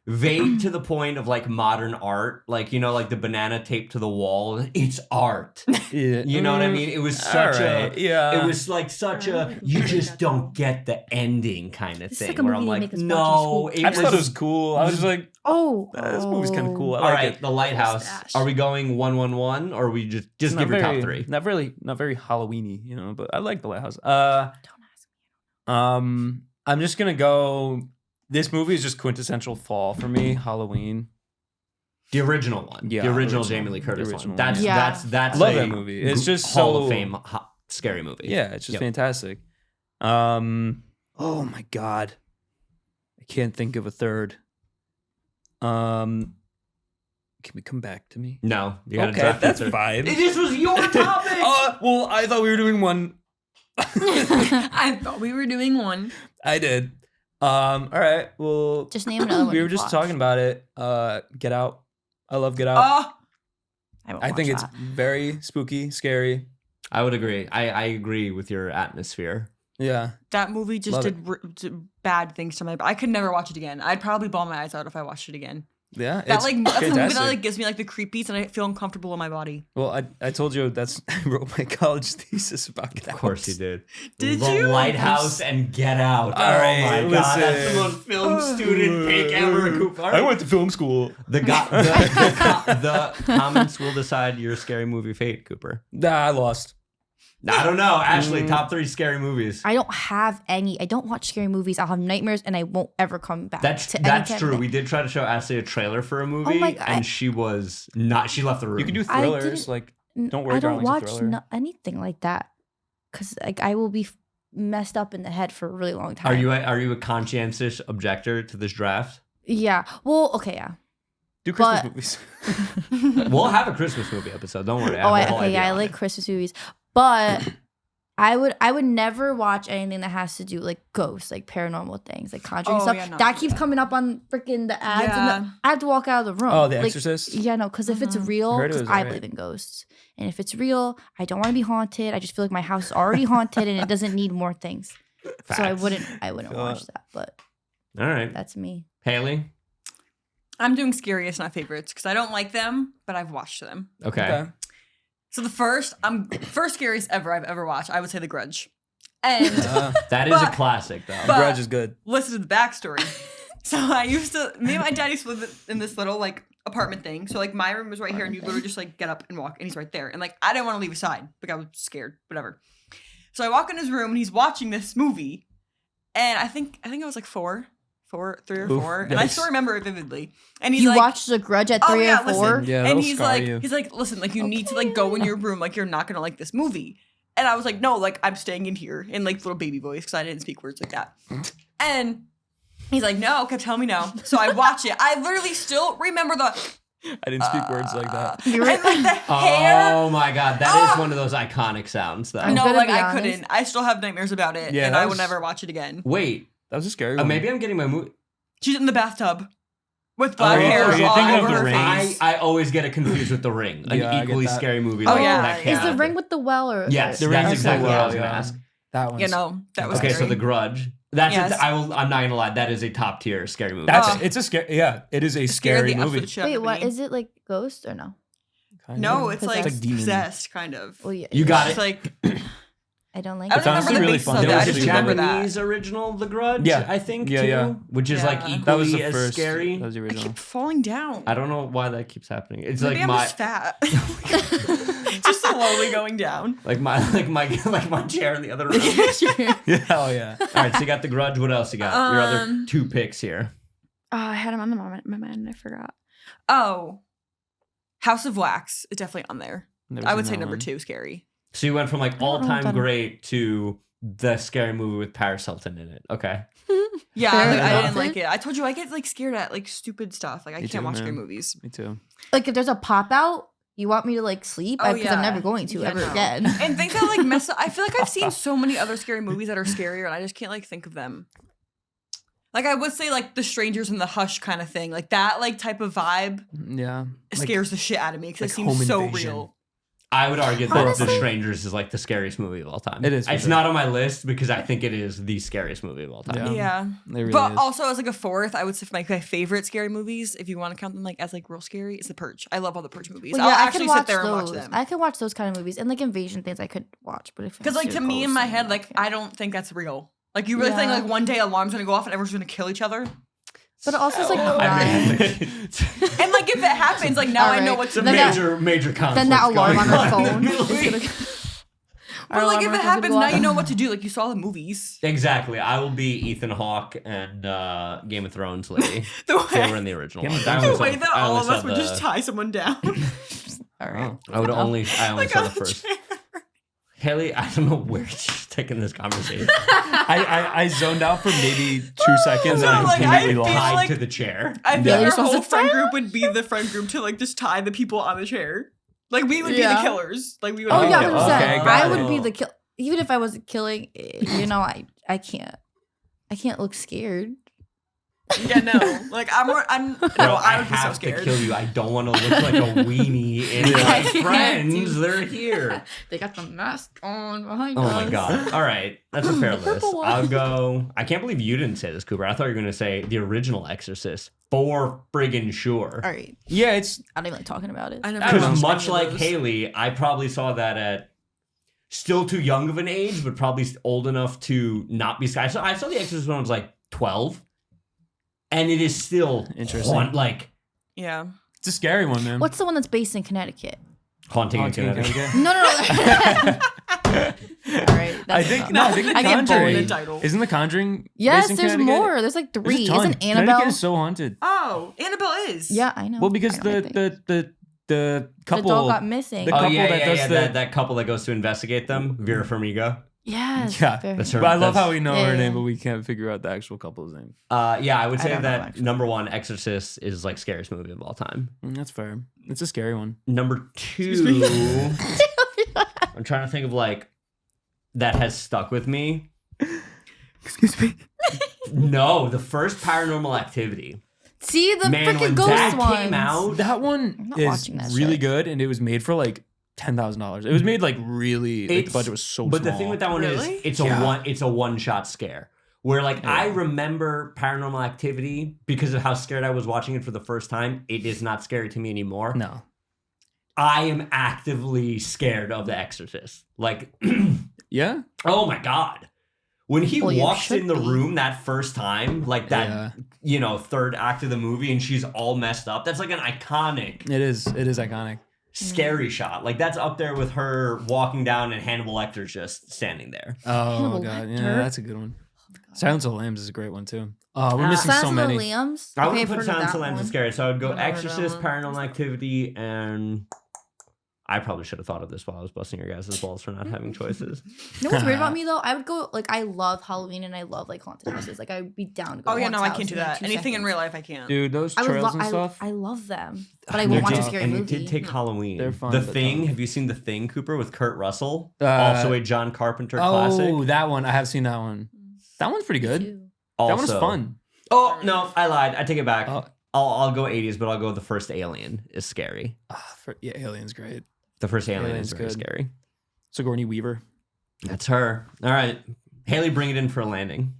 Speaker 1: vague to the point of like modern art, like like the banana taped to the wall. It's art.
Speaker 2: Yeah.
Speaker 1: You know what I mean? It was such
Speaker 2: Alright, yeah.
Speaker 1: It was like such a you just don't get the ending kind of
Speaker 3: This is
Speaker 1: thing.
Speaker 3: like a
Speaker 1: Where
Speaker 3: movie
Speaker 1: I'm
Speaker 3: they
Speaker 1: like,
Speaker 3: make us watch in
Speaker 1: no,
Speaker 3: school.
Speaker 1: it
Speaker 2: I just thought it was
Speaker 1: was.
Speaker 2: cool. I was just like,
Speaker 3: Oh,
Speaker 2: this movie's kind of cool. I
Speaker 1: All
Speaker 2: like
Speaker 1: right,
Speaker 2: it.
Speaker 1: the lighthouse.
Speaker 3: Stash.
Speaker 1: Are we going 1-1-1 or we just
Speaker 2: It's
Speaker 1: give your
Speaker 2: very,
Speaker 1: top three?
Speaker 2: Not very Halloweeny, but I like the lighthouse.
Speaker 3: Don't ask me.
Speaker 2: I'm just gonna go. This movie is just quintessential fall for me. Halloween.
Speaker 1: The original one.
Speaker 2: Yeah,
Speaker 1: the original
Speaker 2: original.
Speaker 1: Jamie Lee
Speaker 2: The
Speaker 1: Curtis
Speaker 2: original
Speaker 1: one. That's
Speaker 3: one. Yeah.
Speaker 1: that's
Speaker 2: Love
Speaker 1: a
Speaker 2: that movie. It's just
Speaker 1: Hall
Speaker 2: so
Speaker 1: of Fame scary movie.
Speaker 2: Yeah, it's just
Speaker 1: Yep.
Speaker 2: fantastic. Oh my god, I can't think of a third. Can we come back to me?
Speaker 1: No, you gotta
Speaker 2: Okay,
Speaker 1: draft
Speaker 2: that's
Speaker 1: your third.
Speaker 2: fine.
Speaker 1: This was your topic.
Speaker 2: Well, I thought we were doing one.
Speaker 4: I thought we were doing one.
Speaker 2: I did. All right. Well,
Speaker 3: Just name another one.
Speaker 2: we were
Speaker 3: you've
Speaker 2: just
Speaker 3: watched.
Speaker 2: talking about it. Get Out. I love Get Out.
Speaker 4: Oh,
Speaker 3: won't
Speaker 2: I think
Speaker 3: watch
Speaker 2: it's
Speaker 3: that.
Speaker 2: very spooky, scary.
Speaker 1: I would agree. I agree with your atmosphere.
Speaker 2: Yeah.
Speaker 4: that movie just
Speaker 2: Love
Speaker 4: did bad things to my. I could never watch it again. I'd probably bawl my eyes out if I watched it again.
Speaker 2: Yeah.
Speaker 4: That's a movie that
Speaker 2: fantastic.
Speaker 4: like gives me like the creepies and I feel uncomfortable in my body.
Speaker 2: Well, I told you that's I wrote my college thesis about Get Out.
Speaker 1: Of course you did.
Speaker 4: Did
Speaker 1: the
Speaker 4: you?
Speaker 1: Lighthouse and Get Out.
Speaker 2: All right,
Speaker 1: oh my god, that's
Speaker 2: listen.
Speaker 1: the most film student pick ever. Cooper.
Speaker 2: I went to film school.
Speaker 1: The comments will decide your scary movie fate, Cooper.
Speaker 2: Nah, I lost.
Speaker 1: I don't know. Ashley, top 3 scary movies.
Speaker 3: I don't have any. I don't watch scary movies. I'll have nightmares and I won't ever come back.
Speaker 1: That's
Speaker 3: to any kind of
Speaker 1: true.
Speaker 3: thing.
Speaker 1: We did try to show Ashley a trailer for a movie,
Speaker 3: my God.
Speaker 1: and she was not. She left the room.
Speaker 2: You can do
Speaker 3: I
Speaker 2: thrillers
Speaker 3: didn't-
Speaker 2: like Don't Worry,
Speaker 3: I don't
Speaker 2: Darling's a
Speaker 3: watch
Speaker 2: thriller.
Speaker 3: anything like that because like I will be messed up in the head for a really long time.
Speaker 1: Are you a conscientious objector to this draft?
Speaker 3: Yeah. Well, okay, yeah.
Speaker 2: Do Christmas
Speaker 3: But-
Speaker 2: movies.
Speaker 1: We'll have a Christmas movie episode. Don't worry.
Speaker 3: Oh,
Speaker 1: have a whole
Speaker 3: okay, yeah.
Speaker 1: idea
Speaker 3: I
Speaker 1: on
Speaker 3: like
Speaker 1: it.
Speaker 3: Christmas movies, but I would never watch anything that has to do like ghosts, like paranormal things, like conjuring
Speaker 4: Oh,
Speaker 3: stuff.
Speaker 4: yeah, no,
Speaker 3: that keeps
Speaker 4: yeah.
Speaker 3: coming up on freaking the ads, and
Speaker 4: Yeah.
Speaker 3: I have to walk out of the room.
Speaker 2: Oh, The
Speaker 3: Like,
Speaker 2: Exorcist?
Speaker 3: Yeah, no, because if it's
Speaker 4: Mhm.
Speaker 3: real,
Speaker 2: Heard it
Speaker 3: 'cause
Speaker 2: was
Speaker 3: I
Speaker 2: alright.
Speaker 3: believe in ghosts, and if it's real, I don't want to be haunted. I just feel like my house is already haunted, and it doesn't need more things. So I
Speaker 1: Facts.
Speaker 3: wouldn't
Speaker 2: Feel
Speaker 3: watch
Speaker 2: that.
Speaker 3: that. But
Speaker 1: All right,
Speaker 3: that's me.
Speaker 1: Haley.
Speaker 4: I'm doing scariest, not favorites, because I don't like them, but I've watched them.
Speaker 1: Okay.
Speaker 4: So the first scariest ever I've ever watched, I would say The Grudge. And
Speaker 1: That is a
Speaker 4: But-
Speaker 1: classic, though.
Speaker 4: but-
Speaker 2: Grudge is good.
Speaker 4: listen to the backstory. So me and my dad used to live in this little like apartment thing. So like my room was right here, and you literally just like get up and walk, and he's right there. And like I didn't want to leave his side, like I was scared, whatever. So I walk in his room, and he's watching this movie, and I think I was like 3 or
Speaker 2: Oof,
Speaker 4: 4, and I
Speaker 2: yikes.
Speaker 4: still remember it vividly. And he's
Speaker 3: You
Speaker 4: like,
Speaker 3: watched The Grudge at 3
Speaker 4: yeah,
Speaker 3: or 4?
Speaker 4: listen.
Speaker 2: Yeah,
Speaker 4: and
Speaker 2: that'll
Speaker 4: he's
Speaker 2: scar
Speaker 4: like,
Speaker 2: you.
Speaker 4: listen, like you need to like go in your room, like you're not gonna like this movie. And I was like, no, like I'm staying in here in like little baby voice because I didn't speak words like that. And he's like, no, okay, tell me no. So I watch it. I literally still remember the
Speaker 2: I didn't speak words like that.
Speaker 3: You're
Speaker 4: and like the hair.
Speaker 1: Oh my god, that is one of those iconic sounds, though.
Speaker 3: I'm
Speaker 4: No,
Speaker 3: gonna
Speaker 4: like
Speaker 3: be
Speaker 4: I
Speaker 3: honest.
Speaker 4: couldn't. I still have nightmares about it,
Speaker 2: Yeah,
Speaker 4: and
Speaker 2: that
Speaker 4: I will
Speaker 2: was-
Speaker 4: never watch it again.
Speaker 1: Wait,
Speaker 2: That was a scary one.
Speaker 1: maybe I'm getting my movie.
Speaker 4: She's in the bathtub with black
Speaker 1: Oh,
Speaker 4: hair
Speaker 1: are you
Speaker 4: all
Speaker 2: thinking of
Speaker 4: over
Speaker 2: The
Speaker 4: her
Speaker 2: Ring?
Speaker 4: face.
Speaker 1: I always get it confused with The Ring, an
Speaker 2: Yeah, I get
Speaker 1: equally
Speaker 2: that.
Speaker 1: scary movie.
Speaker 4: Oh,
Speaker 1: like
Speaker 4: yeah.
Speaker 1: that
Speaker 3: Is
Speaker 1: came
Speaker 3: the
Speaker 1: out.
Speaker 3: ring with the well or
Speaker 1: Yes,
Speaker 2: The
Speaker 1: that's
Speaker 2: Ring is
Speaker 1: exactly
Speaker 2: the
Speaker 1: what I
Speaker 2: well,
Speaker 1: was gonna
Speaker 2: yeah.
Speaker 1: ask.
Speaker 2: That one.
Speaker 4: You know, that was
Speaker 1: Okay,
Speaker 4: scary.
Speaker 1: so The Grudge. That's
Speaker 4: Yes.
Speaker 1: I'm not gonna lie. That is a top tier scary movie.
Speaker 2: That's
Speaker 4: Oh.
Speaker 2: it's a scary. Yeah, it is a
Speaker 4: It scared
Speaker 2: scary
Speaker 4: the
Speaker 2: movie.
Speaker 4: absolute shit out
Speaker 3: Wait,
Speaker 4: of
Speaker 3: what
Speaker 4: me.
Speaker 3: is it like ghost or no?
Speaker 2: Kind
Speaker 4: No,
Speaker 2: of.
Speaker 4: it's like,
Speaker 3: It's like
Speaker 2: demon.
Speaker 4: possessed, kind of.
Speaker 3: Well, yeah,
Speaker 1: You got
Speaker 4: It's
Speaker 1: it.
Speaker 4: like
Speaker 3: I don't like
Speaker 4: I
Speaker 3: it.
Speaker 4: don't
Speaker 2: It's
Speaker 4: remember
Speaker 2: honestly
Speaker 4: the
Speaker 2: really
Speaker 4: basis
Speaker 2: fun.
Speaker 4: of
Speaker 1: There
Speaker 4: it. I
Speaker 1: was
Speaker 4: just
Speaker 1: a
Speaker 4: remember
Speaker 1: Japanese
Speaker 4: that.
Speaker 1: original, The Grudge.
Speaker 2: Yeah.
Speaker 1: I think
Speaker 2: Yeah,
Speaker 1: too,
Speaker 2: yeah.
Speaker 1: which is like
Speaker 4: Yeah.
Speaker 1: equally
Speaker 2: That was the
Speaker 1: as
Speaker 2: first.
Speaker 1: scary.
Speaker 2: That was the
Speaker 4: I
Speaker 2: original.
Speaker 4: keep falling down.
Speaker 1: I don't know why that keeps happening. It's
Speaker 4: Maybe
Speaker 1: like
Speaker 4: I'm
Speaker 1: my
Speaker 4: just fat. Just slowly going down.
Speaker 1: like my chair in the other room.
Speaker 2: Yeah, hell yeah.
Speaker 1: All right, so you got The Grudge. What else you got? Your other 2 picks here.
Speaker 4: I had him on my mind and I forgot. Oh, House of Wax is definitely on there.
Speaker 2: Never
Speaker 4: I would
Speaker 2: seen
Speaker 4: say
Speaker 2: that
Speaker 4: number
Speaker 2: one.
Speaker 4: 2, scary.
Speaker 1: So you went from like
Speaker 3: know what
Speaker 1: all-time
Speaker 3: that is.
Speaker 1: great to the scary movie with Paris Hilton in it. Okay.
Speaker 4: Yeah,
Speaker 3: Fair
Speaker 4: like, I
Speaker 3: enough.
Speaker 4: didn't like it. I told you I get like scared at like stupid stuff. Like I
Speaker 2: Me
Speaker 4: can't
Speaker 2: too,
Speaker 4: watch scary
Speaker 2: man.
Speaker 4: movies.
Speaker 2: Me too.
Speaker 3: Like if there's a pop out, you want me to like sleep?
Speaker 4: Oh,
Speaker 3: Because I'm
Speaker 4: yeah.
Speaker 3: never going to
Speaker 4: Yeah,
Speaker 3: ever
Speaker 4: no.
Speaker 3: again.
Speaker 4: And things that like mess up. I feel like I've seen so many other scary movies that are scarier, and I just can't like think of them. Like I would say like the Strangers in the Hush kind of thing. Like that like type of vibe
Speaker 2: Yeah.
Speaker 4: scares the shit out of me because
Speaker 2: like
Speaker 4: it seems
Speaker 2: Home
Speaker 4: so
Speaker 2: Invasion.
Speaker 4: real.
Speaker 1: I would argue that
Speaker 3: Honestly-
Speaker 1: The Strangers is like the scariest movie of all time.
Speaker 2: It is, for
Speaker 1: It's
Speaker 2: sure.
Speaker 1: not on my list because I think it is the scariest movie of all time.
Speaker 2: Yeah.
Speaker 4: Yeah.
Speaker 2: It really
Speaker 4: But
Speaker 2: is.
Speaker 4: also as like a fourth, I would say my favorite scary movies, if you want to count them like as like real scary, is The Purge. I love all the Purge movies.
Speaker 3: Well,
Speaker 4: I'll
Speaker 3: yeah, I
Speaker 4: actually
Speaker 3: could watch
Speaker 4: sit there and watch
Speaker 3: those.
Speaker 4: them.
Speaker 3: I could watch those kind of movies and like invasion things. I could watch, but if
Speaker 4: Because like to me in my head, like I don't think that's real. Like you really think
Speaker 3: Yeah.
Speaker 4: like one day alarm's gonna go off and everyone's gonna kill each other?
Speaker 3: but it also is like
Speaker 1: I mean,
Speaker 3: crime.
Speaker 4: And like if it happens, like now I know
Speaker 3: Alright.
Speaker 4: what
Speaker 1: it's
Speaker 4: to
Speaker 1: a
Speaker 4: do.
Speaker 3: Then that-
Speaker 1: major conflict.
Speaker 3: Then that alarm on
Speaker 1: going
Speaker 3: her
Speaker 1: in the
Speaker 3: phone
Speaker 1: Middle
Speaker 3: is gonna.
Speaker 1: East.
Speaker 4: But like if
Speaker 3: Our
Speaker 4: it
Speaker 3: alarm
Speaker 4: happens,
Speaker 3: is gonna
Speaker 4: now
Speaker 3: go
Speaker 4: you know
Speaker 3: off.
Speaker 4: what to do. Like you saw the movies.
Speaker 1: Exactly. I will be Ethan Hawke and Game of Thrones lady.
Speaker 4: The
Speaker 1: They were
Speaker 4: way,
Speaker 1: in the original.
Speaker 2: Game
Speaker 1: one.
Speaker 2: of
Speaker 1: I
Speaker 2: Thrones.
Speaker 1: only
Speaker 4: the way
Speaker 1: saw-
Speaker 4: that
Speaker 1: I
Speaker 4: all
Speaker 1: only
Speaker 4: of
Speaker 1: saw
Speaker 4: us would just
Speaker 1: the-
Speaker 4: tie someone down.
Speaker 3: All right.
Speaker 1: I would only. I only
Speaker 4: Like
Speaker 1: saw
Speaker 4: on
Speaker 1: the
Speaker 4: the
Speaker 1: first.
Speaker 4: chair.
Speaker 1: Haley, I don't know where she's taking this conversation.
Speaker 2: I zoned out for maybe 2 seconds
Speaker 4: No,
Speaker 2: and I
Speaker 4: like,
Speaker 2: completely
Speaker 4: I feel
Speaker 2: lost.
Speaker 1: Tied
Speaker 4: like-
Speaker 1: to the chair.
Speaker 4: I think
Speaker 3: Yeah,
Speaker 4: our
Speaker 3: you're supposed
Speaker 4: whole
Speaker 3: to-
Speaker 4: friend group would be the friend group to like just tie the people on the chair. Like we would be the
Speaker 3: Yeah.
Speaker 4: killers. Like we would.
Speaker 3: Oh
Speaker 4: be
Speaker 3: yeah,
Speaker 4: the
Speaker 3: 100%.
Speaker 2: okay, got
Speaker 3: I
Speaker 2: it.
Speaker 3: would be the kill. Even if I wasn't killing, you know, I can't. I can't look scared.
Speaker 4: Yeah, no. Like I'm. No,
Speaker 1: Bro,
Speaker 4: I would be so
Speaker 1: have to
Speaker 4: scared.
Speaker 1: kill you. I don't want to look like a weenie. And
Speaker 3: I
Speaker 1: my
Speaker 3: can't
Speaker 1: friends,
Speaker 3: do-
Speaker 1: they're here.
Speaker 3: They got the mask on behind
Speaker 1: Oh
Speaker 3: us.
Speaker 1: my god. All right. That's a fair
Speaker 3: The
Speaker 1: list.
Speaker 3: purple one.
Speaker 1: I'll go. I can't believe you didn't say this, Cooper. I thought you were going to say the original Exorcist. For friggin' sure.
Speaker 3: All right.
Speaker 2: Yeah, it's
Speaker 3: I don't even like talking about it.
Speaker 4: I never
Speaker 1: Because
Speaker 4: watched
Speaker 1: much
Speaker 4: any of
Speaker 1: like
Speaker 4: those.
Speaker 1: Haley, I probably saw that at still too young of an age, but probably old enough to not be scared. I saw The Exorcist when I was like 12. And it is still
Speaker 2: Interesting.
Speaker 1: like
Speaker 4: Yeah.
Speaker 2: it's a scary one, man.
Speaker 3: What's the one that's based in Connecticut?
Speaker 1: haunting in
Speaker 2: Haunting in
Speaker 1: Connecticut.
Speaker 2: Connecticut?
Speaker 3: No. All right.
Speaker 2: I
Speaker 3: That's
Speaker 2: think
Speaker 3: enough.
Speaker 2: no, I think the
Speaker 3: I get bored.
Speaker 2: Conjuring.
Speaker 4: The title.
Speaker 2: Isn't the Conjuring?
Speaker 3: Yes,
Speaker 2: based in
Speaker 3: there's
Speaker 2: Connecticut?
Speaker 3: more. There's like
Speaker 2: There's
Speaker 3: 3.
Speaker 2: a ton.
Speaker 3: Isn't Annabelle?
Speaker 2: Connecticut is so haunted.
Speaker 4: Oh, Annabelle is.
Speaker 3: Yeah, I know.
Speaker 2: Well, because
Speaker 3: I don't like
Speaker 2: the
Speaker 3: the
Speaker 2: couple
Speaker 3: dog got missing.
Speaker 2: the
Speaker 1: Oh,
Speaker 2: couple
Speaker 1: yeah,
Speaker 2: that
Speaker 1: yeah,
Speaker 2: does
Speaker 1: yeah.
Speaker 2: the-
Speaker 1: That couple that goes to investigate them, Vera Farmiga.
Speaker 3: Yes.
Speaker 2: Yeah,
Speaker 3: very
Speaker 1: that's
Speaker 3: good.
Speaker 1: her-
Speaker 2: But I love
Speaker 1: that's-
Speaker 2: how we know
Speaker 3: Yeah,
Speaker 2: her
Speaker 3: yeah.
Speaker 2: name, but we can't figure out the actual couple's name.
Speaker 1: Yeah, I would
Speaker 3: I
Speaker 1: say
Speaker 3: don't know,
Speaker 1: that
Speaker 3: actually.
Speaker 1: number one, Exorcist, is like scariest movie of all time.
Speaker 2: That's fair. It's a scary one.
Speaker 1: Number two, I'm trying to think of like that has stuck with me.
Speaker 4: Excuse me.
Speaker 1: No, the first Paranormal Activity.
Speaker 3: See the
Speaker 1: Man, when
Speaker 3: freaking ghost
Speaker 1: that
Speaker 3: ones.
Speaker 1: came out,
Speaker 2: That
Speaker 3: I'm
Speaker 2: one
Speaker 3: not
Speaker 2: is
Speaker 3: watching that
Speaker 2: really
Speaker 3: shit.
Speaker 2: good, and it was made for like $10,000. It was made like really. Like, the
Speaker 1: It's-
Speaker 2: budget was so
Speaker 1: but
Speaker 2: small.
Speaker 1: the thing with that one
Speaker 4: Really?
Speaker 1: is
Speaker 2: Yeah.
Speaker 1: it's a one shot scare. Where like I
Speaker 2: Yeah.
Speaker 1: remember Paranormal Activity because of how scared I was watching it for the first time. It is not scary to me anymore.
Speaker 2: No.
Speaker 1: I am actively scared of The Exorcist. Like,
Speaker 2: Yeah.
Speaker 1: oh my god. When he
Speaker 3: Well, you
Speaker 1: walks
Speaker 3: should
Speaker 1: in the
Speaker 3: be.
Speaker 1: room that first time, like that,
Speaker 2: Yeah.
Speaker 1: third act of the movie, and she's all messed up. That's like an iconic,
Speaker 2: It is. It is iconic.
Speaker 1: scary shot. Like that's up there with her walking down and Hannibal Lecter's just standing there.
Speaker 2: Oh
Speaker 3: Hannibal
Speaker 2: god, yeah,
Speaker 3: Lecter.
Speaker 2: that's a good one. Silence of the Lambs is a great one too. We're missing
Speaker 3: Silence
Speaker 2: so
Speaker 3: of
Speaker 2: many.
Speaker 3: the Lambs.
Speaker 1: I
Speaker 3: Okay,
Speaker 1: would
Speaker 3: I've
Speaker 1: put
Speaker 3: heard of
Speaker 1: Silence
Speaker 3: that
Speaker 1: of the Lambs
Speaker 3: one.
Speaker 1: as scary, so I would go
Speaker 4: Never heard of that
Speaker 1: Exorcist,
Speaker 4: one.
Speaker 1: Paranormal Activity, and I probably should have thought of this while I was busting your guys' balls for not having choices.
Speaker 3: You know what's weird about me though? I would go like I love Halloween and I love like haunted houses. Like I would be down to go.
Speaker 4: Oh
Speaker 3: to
Speaker 4: yeah,
Speaker 3: a
Speaker 4: no,
Speaker 3: haunted
Speaker 4: I can't
Speaker 3: house
Speaker 4: do
Speaker 3: in, like,
Speaker 4: that.
Speaker 3: 2
Speaker 4: Anything in
Speaker 3: seconds.
Speaker 4: real life, I can't.
Speaker 2: Dude, those
Speaker 3: I would
Speaker 2: trails and
Speaker 3: I
Speaker 2: stuff.
Speaker 3: love them, but I
Speaker 1: They're
Speaker 3: won't watch a
Speaker 1: just-
Speaker 3: scary
Speaker 1: and
Speaker 3: movie.
Speaker 1: it did take Halloween.
Speaker 2: They're fun,
Speaker 1: The
Speaker 2: but
Speaker 1: Thing.
Speaker 2: tough.
Speaker 1: Have you seen The Thing, Cooper, with Kurt Russell?
Speaker 2: Uh,
Speaker 1: Also a John Carpenter classic.
Speaker 2: Oh, that one. I have seen that one. That one's pretty
Speaker 3: Me
Speaker 2: good.
Speaker 3: too.
Speaker 2: That one's
Speaker 1: Also-
Speaker 2: fun.
Speaker 1: Oh no, I lied. I take it back.
Speaker 2: Oh.
Speaker 1: I'll go 80s, but I'll go the first Alien is scary.
Speaker 2: Yeah, Alien's great.
Speaker 1: The first Alien
Speaker 2: Alien's
Speaker 1: is very
Speaker 2: good.
Speaker 1: scary.
Speaker 2: Sigourney Weaver.
Speaker 1: That's her. All right, Haley, bring it in for a landing.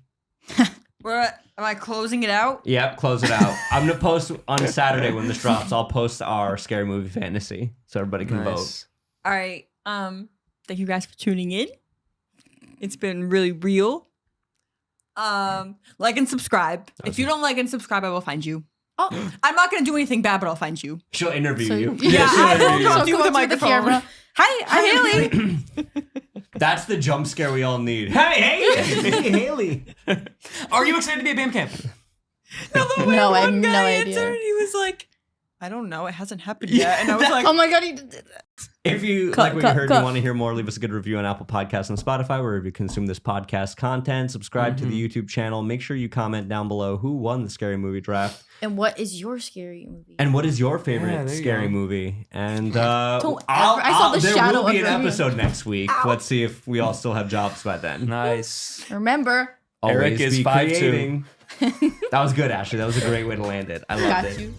Speaker 4: Am I closing it out?
Speaker 1: Yep, close it out. I'm gonna post on Saturday when this drops. I'll post our scary movie fantasy so everybody can vote.
Speaker 2: Nice.
Speaker 4: All right. Thank you guys for tuning in. It's been really real. Like and subscribe. If you don't like and subscribe, I will find you.
Speaker 3: Oh,
Speaker 4: I'm not gonna do anything bad, but I'll find you.
Speaker 1: She'll interview
Speaker 3: so
Speaker 1: you.
Speaker 4: Yeah, I will
Speaker 2: you.
Speaker 4: come
Speaker 3: So
Speaker 4: up to you
Speaker 3: come
Speaker 4: with a
Speaker 3: up to the
Speaker 4: microphone.
Speaker 3: camera.
Speaker 4: Hi, I'm Haley.
Speaker 1: That's the jump scare we all need. Hey, hey, Haley.
Speaker 2: Are you excited to be at BAM camp?
Speaker 4: No, the way
Speaker 3: No, I have
Speaker 4: one
Speaker 3: no
Speaker 4: guy
Speaker 3: idea.
Speaker 4: answered, he was like, I don't know, it hasn't happened yet. And I was like,
Speaker 3: Oh my god, he did that.
Speaker 1: If you
Speaker 3: Cut,
Speaker 1: like what
Speaker 3: cut,
Speaker 1: you heard
Speaker 3: cut.
Speaker 1: and you want to hear more, leave us a good review on Apple Podcasts and Spotify, wherever you consume this podcast content. Subscribe to the YouTube channel. Make sure you comment down below who won the scary movie draft.
Speaker 3: And what is your scary movie?
Speaker 1: And what is your favorite
Speaker 2: Yeah, there you
Speaker 1: scary
Speaker 2: go.
Speaker 1: movie? And
Speaker 3: I saw the
Speaker 1: there
Speaker 3: shadow
Speaker 1: will be
Speaker 3: of
Speaker 1: an
Speaker 3: your-
Speaker 1: episode next week. Let's see if we all still have jobs by then.
Speaker 2: Nice.
Speaker 3: Remember,
Speaker 2: Eric
Speaker 1: Always
Speaker 2: is
Speaker 1: be
Speaker 2: 5'2".
Speaker 1: creating. That was good, Ashley. That was a great way to land it. I loved
Speaker 3: Got
Speaker 1: it.
Speaker 3: you.